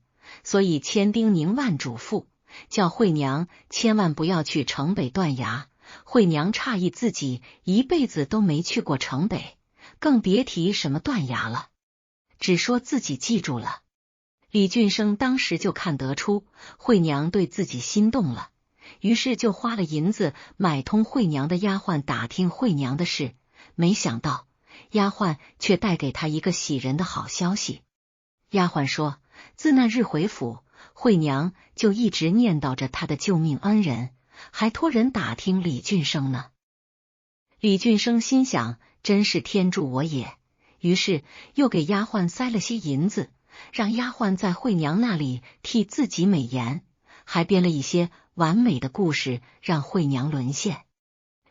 所以千叮咛万嘱咐，叫惠娘千万不要去城北断崖。惠娘诧异自己一辈子都没去过城北，更别提什么断崖了，只说自己记住了。李俊生当时就看得出惠娘对自己心动了，于是就花了银子买通惠娘的丫鬟打听惠娘的事。没想到丫鬟却带给他一个喜人的好消息。丫鬟说，自那日回府，惠娘就一直念叨着他的救命恩人，还托人打听李俊生呢。李俊生心想，真是天助我也，于是又给丫鬟塞了些银子，让丫鬟在惠娘那里替自己美言，还编了一些完美的故事让惠娘沦陷。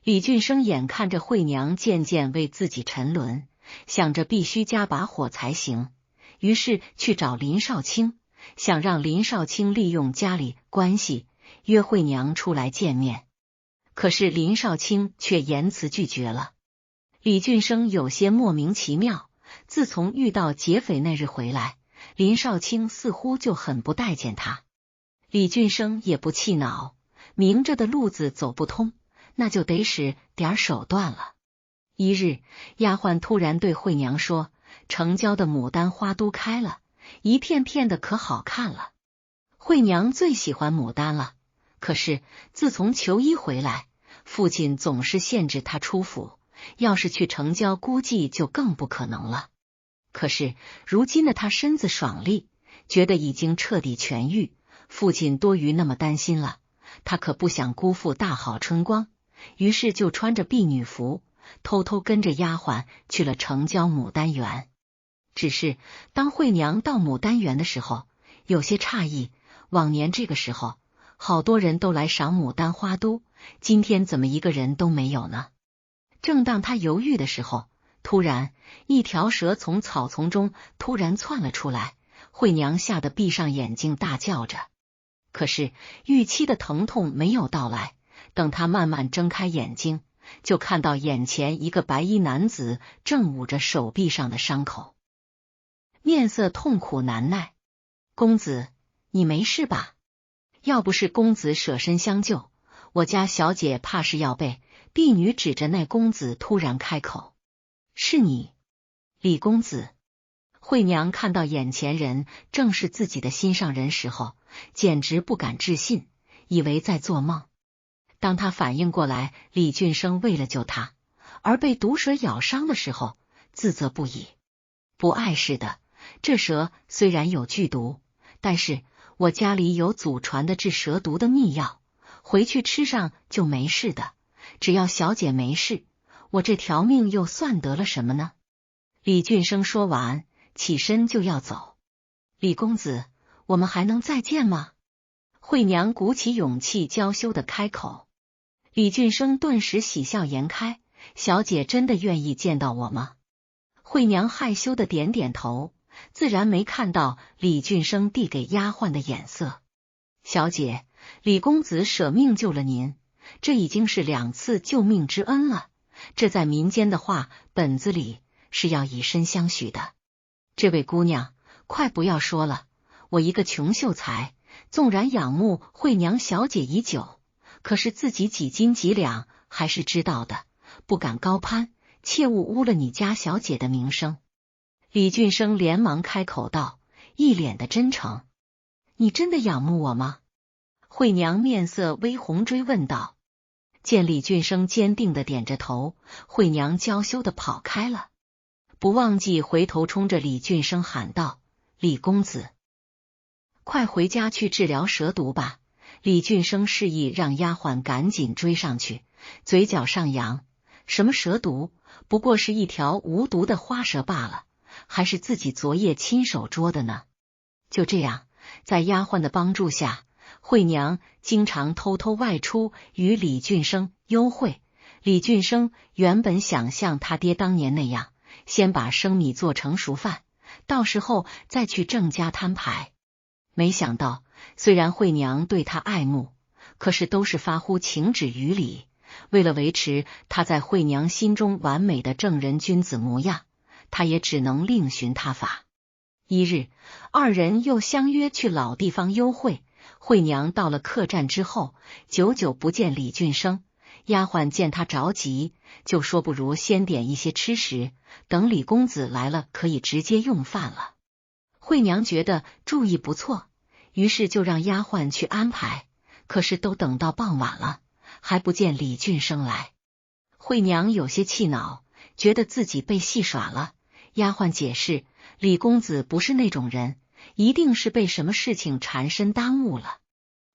李俊生眼看着惠娘渐渐为自己沉沦，想着必须加把火才行，于是去找林少卿，想让林少卿利用家里关系约惠娘出来见面。可是林少卿却严词拒绝了。李俊生有些莫名其妙，自从遇到劫匪那日回来，林少卿似乎就很不待见他。李俊生也不气恼，明着的路子走不通，那就得使点手段了。一日，丫鬟突然对惠娘说，城郊的牡丹花都开了，一片片的可好看了。惠娘最喜欢牡丹了，可是自从求医回来，父亲总是限制她出府，要是去城郊估计就更不可能了。可是如今的她身子爽利，觉得已经彻底痊愈，父亲多余那么担心了，她可不想辜负大好春光，于是就穿着婢女服，偷偷跟着丫鬟去了城郊牡丹园。只是当惠娘到牡丹园的时候，有些诧异，往年这个时候好多人都来赏牡丹花都，今天怎么一个人都没有呢？正当她犹豫的时候，突然一条蛇从草丛中突然窜了出来，惠娘吓得闭上眼睛大叫着。可是预期的疼痛没有到来，等她慢慢睁开眼睛，就看到眼前一个白衣男子正捂着手臂上的伤口，面色痛苦难耐。公子，你没事吧？要不是公子舍身相救，我家小姐怕是要被……婢女指着那公子突然开口，是你，李公子。惠娘看到眼前人正是自己的心上人时候，简直不敢置信，以为在做梦。当她反应过来李俊生为了救她而被毒蛇咬伤的时候，自责不已。不碍事的，这蛇虽然有剧毒，但是我家里有祖传的治蛇毒的秘药，回去吃上就没事的，只要小姐没事，我这条命又算得了什么呢？李俊生说完，起身就要走。李公子，我们还能再见吗？惠娘鼓起勇气娇羞的开口。李俊生顿时喜笑颜开，小姐真的愿意见到我吗？惠娘害羞的点点头，自然没看到李俊生递给丫鬟的眼色。小姐，李公子舍命救了您，这已经是2次救命之恩了，这在民间的话本子里是要以身相许的。这位姑娘，快不要说了，我一个穷秀才，纵然仰慕惠娘小姐已久，可是自己几斤几两还是知道的，不敢高攀，切勿污了你家小姐的名声。李俊生连忙开口道，一脸的真诚。你真的仰慕我吗？惠娘面色微红追问道。见李俊生坚定的点着头，惠娘娇羞的跑开了，不忘记回头冲着李俊生喊道，李公子，快回家去治疗蛇毒吧。李俊生示意让丫鬟赶紧追上去，嘴角上扬，什么蛇毒，不过是一条无毒的花蛇罢了，还是自己昨夜亲手捉的呢？就这样，在丫鬟的帮助下，惠娘经常偷偷外出与李俊生幽会。李俊生原本想像他爹当年那样，先把生米做成熟饭，到时候再去郑家摊牌。没想到，虽然惠娘对他爱慕，可是都是发乎情止于理。为了维持他在惠娘心中完美的正人君子模样，他也只能另寻他法。一日，二人又相约去老地方幽会。惠娘到了客栈之后，久久不见李俊生。丫鬟见他着急，就说不如先点一些吃食，等李公子来了可以直接用饭了。惠娘觉得主意不错，于是就让丫鬟去安排。可是都等到傍晚了，还不见李俊生来。惠娘有些气恼，觉得自己被戏耍了。丫鬟解释，李公子不是那种人，一定是被什么事情缠身耽误了。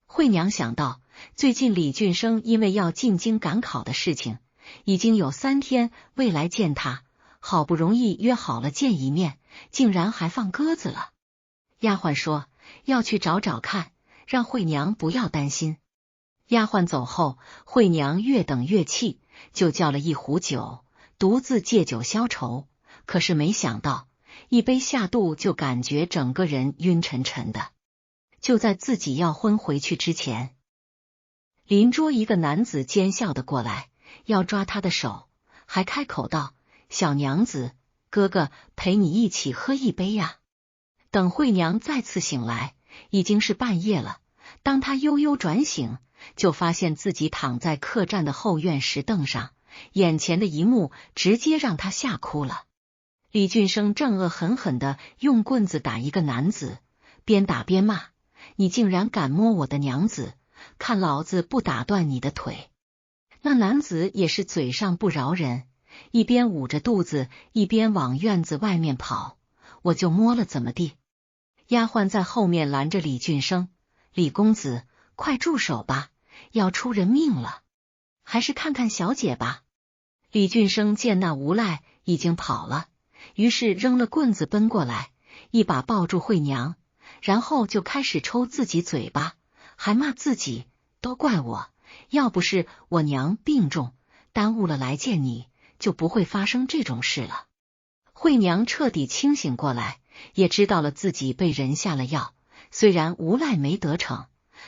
惠娘想到，最近李俊生因为要进京赶考的事情，已经有3天未来见他，好不容易约好了见一面，竟然还放鸽子了。丫鬟说要去找找看，让惠娘不要担心。丫鬟走后，惠娘越等越气，就叫了一壶酒，独自借酒消愁。可是没想到，一杯下肚就感觉整个人晕沉沉的。就在自己要昏回去之前，邻桌一个男子奸笑的过来，要抓他的手，还开口道：“小娘子，哥哥陪你一起喝一杯呀。”等惠娘再次醒来，已经是半夜了。当她悠悠转醒，就发现自己躺在客栈的后院石凳上，眼前的一幕直接让她吓哭了。李俊生正恶狠狠地用棍子打一个男子，边打边骂：“你竟然敢摸我的娘子，看老子不打断你的腿！”那男子也是嘴上不饶人，一边捂着肚子，一边往院子外面跑。我就摸了怎么地？丫鬟在后面拦着李俊生：“李公子，快住手吧，要出人命了！还是看看小姐吧。”李俊生见那无赖已经跑了，于是扔了棍子奔过来，一把抱住惠娘，然后就开始抽自己嘴巴，还骂自己：“都怪我，要不是我娘病重，耽误了来见你，就不会发生这种事了。”惠娘彻底清醒过来，也知道了自己被人下了药，虽然无赖没得逞，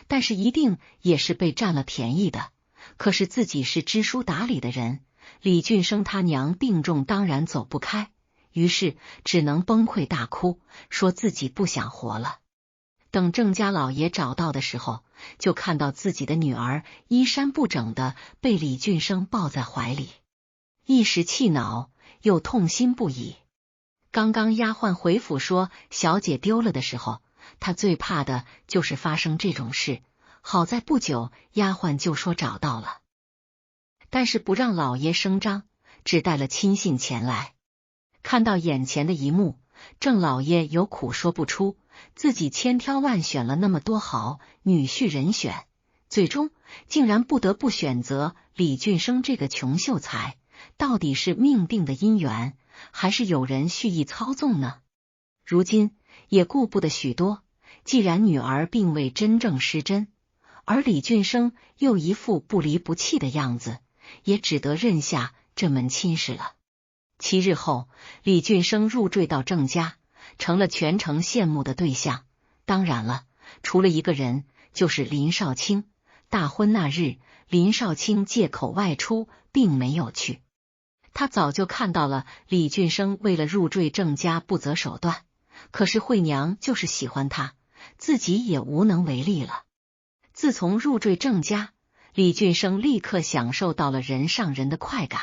但是一定也是被占了便宜的。可是自己是知书达理的人，李俊生他娘病重，当然走不开，于是只能崩溃大哭，说自己不想活了。等郑家老爷找到的时候，就看到自己的女儿衣衫不整的被李俊生抱在怀里，一时气恼，又痛心不已。刚刚丫鬟回府说小姐丢了的时候，他最怕的就是发生这种事。好在不久丫鬟就说找到了，但是不让老爷声张，只带了亲信前来。看到眼前的一幕，郑老爷有苦说不出，自己千挑万选了那么多好女婿人选，最终竟然不得不选择李俊生这个穷秀才。到底是命定的姻缘，还是有人蓄意操纵呢？如今也顾不得许多，既然女儿并未真正失真，而李俊生又一副不离不弃的样子，也只得认下这门亲事了。7日后，李俊生入赘到郑家，成了全城羡慕的对象。当然了，除了一个人，就是林少卿。大婚那日，林少卿借口外出，并没有去。他早就看到了李俊生为了入赘郑家不择手段，可是惠娘就是喜欢他，自己也无能为力了。自从入赘郑家，李俊生立刻享受到了人上人的快感。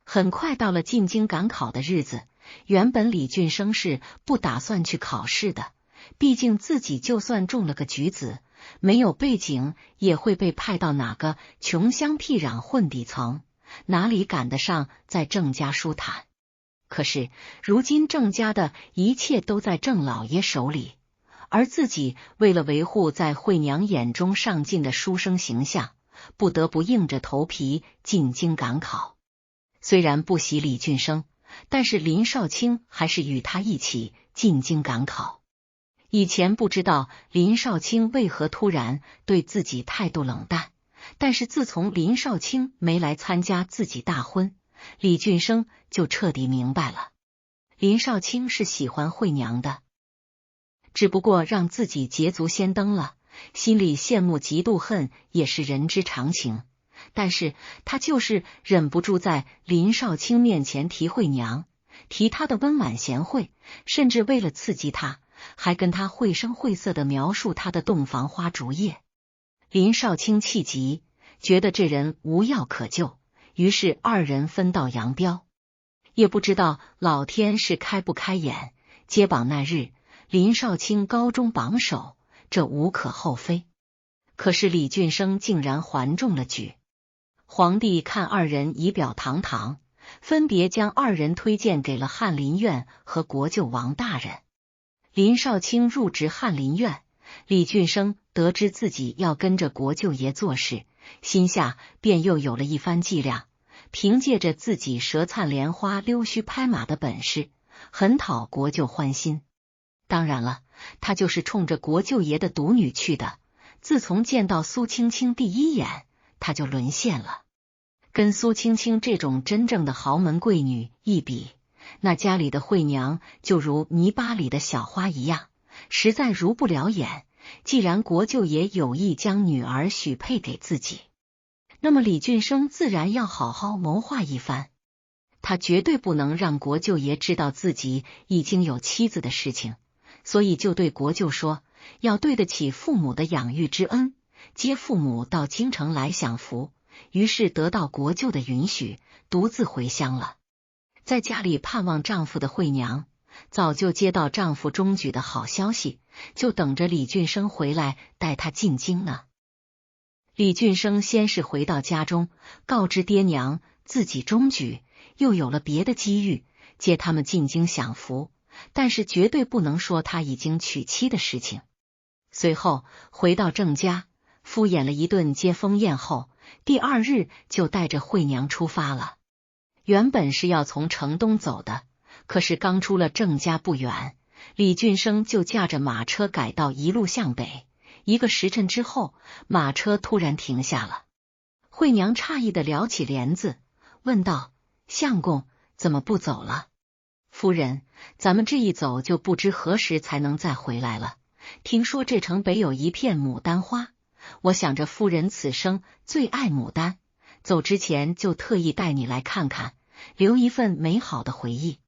很快到了进京赶考的日子，原本李俊生是不打算去考试的，毕竟自己就算中了个举子，没有背景也会被派到哪个穷乡僻壤混底层，哪里赶得上在郑家舒坦。可是如今郑家的一切都在郑老爷手里，而自己为了维护在惠娘眼中上进的书生形象，不得不硬着头皮进京赶考。虽然不喜李俊生，但是林少卿还是与他一起进京赶考。以前不知道林少卿为何突然对自己态度冷淡，但是自从林少卿没来参加自己大婚，李俊生就彻底明白了，林少卿是喜欢惠娘的，只不过让自己捷足先登了，心里羡慕嫉妒恨也是人之常情。但是他就是忍不住在林少卿面前提惠娘，提他的温婉贤惠，甚至为了刺激他，还跟他绘声绘色地描述他的洞房花烛夜。林少卿气急，觉得这人无药可救，于是二人分道扬镳。也不知道老天是开不开眼，接榜那日，林少卿高中榜首，这无可厚非。可是李俊生竟然还中了举。皇帝看二人仪表堂堂，分别将二人推荐给了翰林院和国舅王大人。林少卿入职翰林院，李俊生得知自己要跟着国舅爷做事，心下便又有了一番计量，凭借着自己舌灿莲花溜须拍马的本事，很讨国舅欢心。当然了，他就是冲着国舅爷的独女去的。自从见到苏青青第一眼，他就沦陷了。跟苏青青这种真正的豪门贵女一比，那家里的惠娘就如泥巴里的小花一样，实在入不了眼。既然国舅爷有意将女儿许配给自己，那么李俊生自然要好好谋划一番。他绝对不能让国舅爷知道自己已经有妻子的事情，所以就对国舅说，要对得起父母的养育之恩，接父母到京城来享福。于是得到国舅的允许，独自回乡了。在家里盼望丈夫的惠娘，早就接到丈夫中举的好消息，就等着李俊生回来带她进京呢。李俊生先是回到家中，告知爹娘自己中举，又有了别的机遇，接他们进京享福，但是绝对不能说他已经娶妻的事情。随后回到郑家，敷衍了一顿接风宴后，第二日就带着惠娘出发了。原本是要从城东走的，可是刚出了郑家不远，李俊生就驾着马车改道一路向北。一个时辰之后，马车突然停下了。惠娘诧异地撩起帘子，问道：“相公，怎么不走了？”“夫人，咱们这一走就不知何时才能再回来了。听说这城北有一片牡丹花，我想着夫人此生最爱牡丹，走之前就特意带你来看看，留一份美好的回忆。”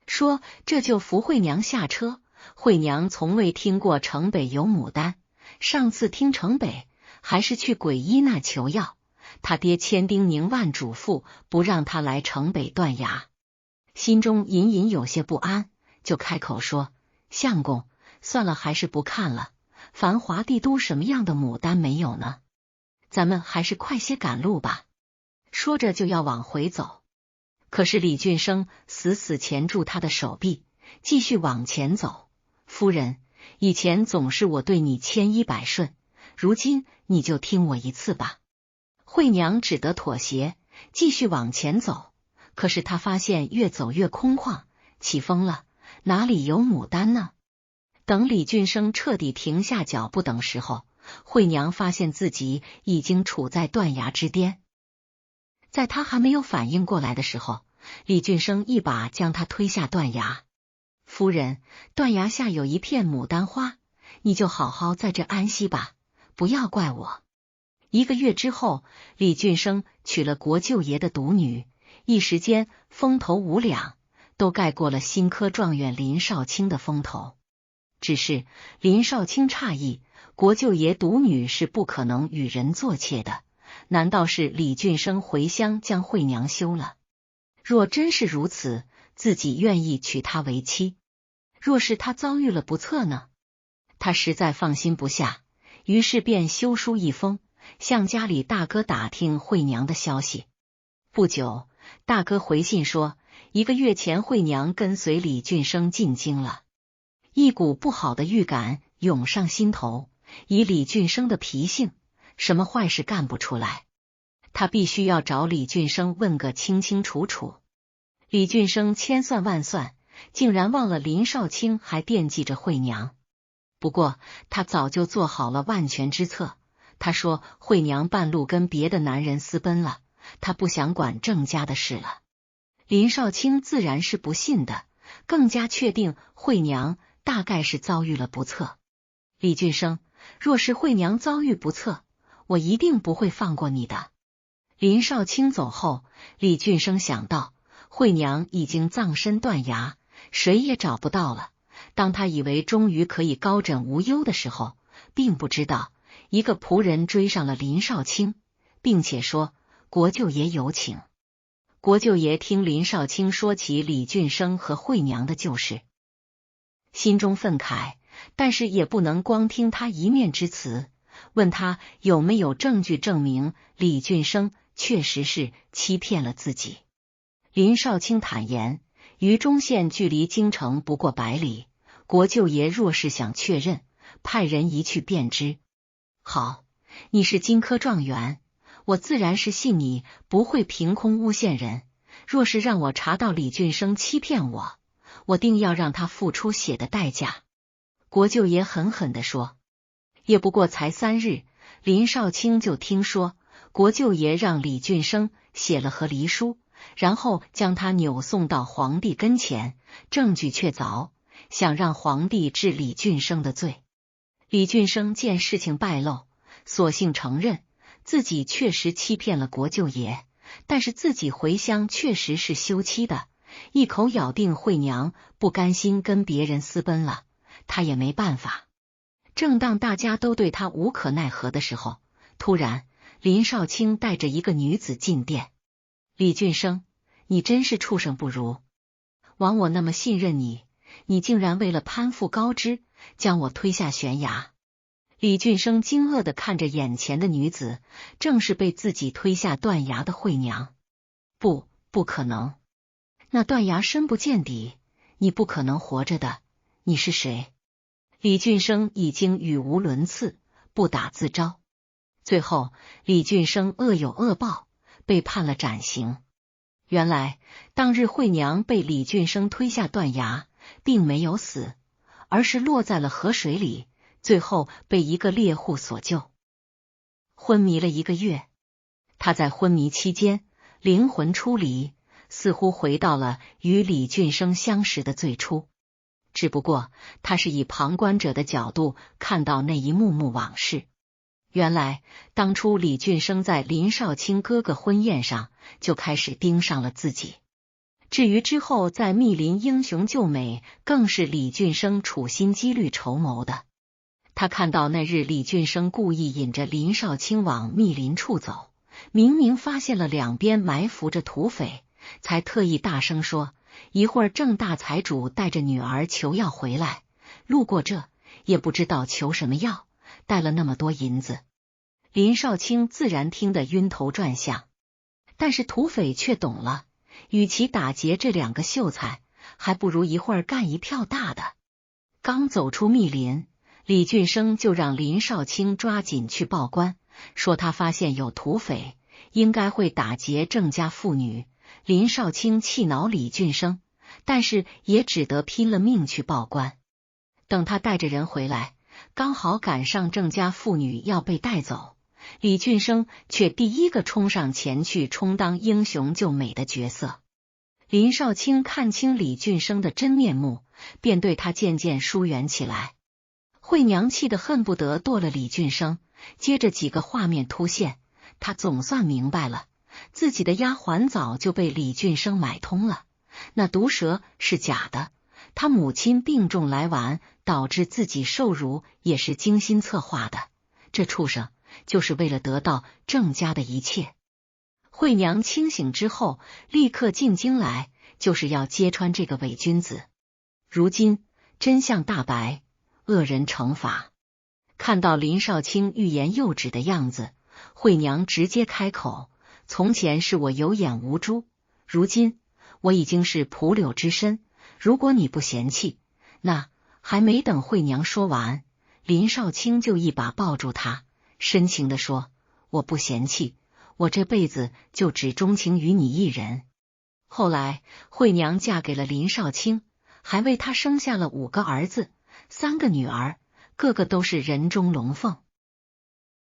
说这就扶惠娘下车。惠娘从未听过城北有牡丹，上次听城北还是去鬼医那求药，他爹千叮咛万嘱咐不让他来城北断崖，心中隐隐有些不安，就开口说：“相公，算了，还是不看了。繁华帝都什么样的牡丹没有呢？咱们还是快些赶路吧。”说着就要往回走，可是李俊生死死钳住他的手臂，继续往前走。“夫人，以前总是我对你千依百顺，如今你就听我一次吧。”惠娘只得妥协，继续往前走。可是她发现越走越空旷，起风了，哪里有牡丹呢？等李俊生彻底停下脚步等时候，惠娘发现自己已经处在断崖之巅。在他还没有反应过来的时候，李俊生一把将他推下断崖。“夫人，断崖下有一片牡丹花，你就好好在这安息吧，不要怪我。”1个月之后，李俊生娶了国舅爷的独女，一时间风头无两，都盖过了新科状元林少卿的风头。只是林少卿诧异，国舅爷独女是不可能与人做妾的，难道是李俊生回乡将惠娘休了？若真是如此，自己愿意娶她为妻。若是他遭遇了不测呢？他实在放心不下，于是便修书一封，向家里大哥打听惠娘的消息。不久，大哥回信说，1个月前惠娘跟随李俊生进京了。一股不好的预感涌上心头，以李俊生的脾性，什么坏事干不出来。他必须要找李俊生问个清清楚楚。李俊生千算万算，竟然忘了林少卿还惦记着惠娘。不过他早就做好了万全之策。他说惠娘半路跟别的男人私奔了，他不想管郑家的事了。林少卿自然是不信的，更加确定惠娘大概是遭遇了不测。李俊生，若是惠娘遭遇不测，我一定不会放过你的。林少卿走后，李俊生想到惠娘已经葬身断崖，谁也找不到了。当他以为终于可以高枕无忧的时候，并不知道一个仆人追上了林少卿，并且说国舅爷有请。国舅爷听林少卿说起李俊生和惠娘的旧事，心中愤慨，但是也不能光听他一面之词，问他有没有证据证明李俊生确实是欺骗了自己。林少卿坦言，榆中县距离京城不过100里，国舅爷若是想确认，派人一去便知。好，你是金科状元，我自然是信你不会凭空诬陷人。若是让我查到李俊生欺骗我，我定要让他付出血的代价。国舅爷狠狠地说。也不过才3日，林少卿就听说国舅爷让李俊生写了和离书，然后将他扭送到皇帝跟前，证据确凿，想让皇帝治李俊生的罪。李俊生见事情败露，索性承认自己确实欺骗了国舅爷，但是自己回乡确实是休妻的，一口咬定惠娘不甘心跟别人私奔了，他也没办法。正当大家都对他无可奈何的时候，突然林少卿带着一个女子进殿。李俊生，你真是畜生不如！枉我那么信任你，你竟然为了攀附高枝，将我推下悬崖。李俊生惊愕地看着眼前的女子，正是被自己推下断崖的惠娘。不可能，那断崖深不见底，你不可能活着的，你是谁？李俊生已经语无伦次，不打自招。最后李俊生恶有恶报，被判了斩刑。原来当日惠娘被李俊生推下断崖，并没有死，而是落在了河水里，最后被一个猎户所救。昏迷了1个月，他在昏迷期间灵魂出离，似乎回到了与李俊生相识的最初。只不过他是以旁观者的角度看到那一幕幕往事。原来当初李俊生在林少卿哥哥婚宴上就开始盯上了自己。至于之后在密林英雄救美，更是李俊生处心积虑筹谋的。他看到那日李俊生故意引着林少卿往密林处走，明明发现了两边埋伏着土匪，才特意大声说一会儿郑大财主带着女儿求药回来，路过这也不知道求什么药，带了那么多银子。林少卿自然听得晕头转向，但是土匪却懂了，与其打劫这2个秀才，还不如一会儿干一票大的。刚走出密林，李俊生就让林少卿抓紧去报官，说他发现有土匪，应该会打劫郑家妇女。林少卿气恼李俊生，但是也只得拼了命去报官。等他带着人回来，刚好赶上郑家妇女要被带走，李俊生却第一个冲上前去充当英雄救美的角色。林少卿看清李俊生的真面目，便对他渐渐疏远起来。惠娘气得恨不得剁了李俊生，接着几个画面突现，他总算明白了，自己的丫鬟早就被李俊生买通了，那毒蛇是假的，他母亲病重来晚，导致自己受辱也是精心策划的，这畜生就是为了得到郑家的一切。惠娘清醒之后立刻进京来，就是要揭穿这个伪君子。如今真相大白，恶人惩罚。看到林少卿欲言又止的样子，惠娘直接开口，从前是我有眼无珠，如今我已经是蒲柳之身，如果你不嫌弃，那……还没等惠娘说完，林少卿就一把抱住她，深情地说，我不嫌弃，我这辈子就只钟情于你一人。后来惠娘嫁给了林少卿，还为他生下了5个儿子，3个女儿，个个都是人中龙凤。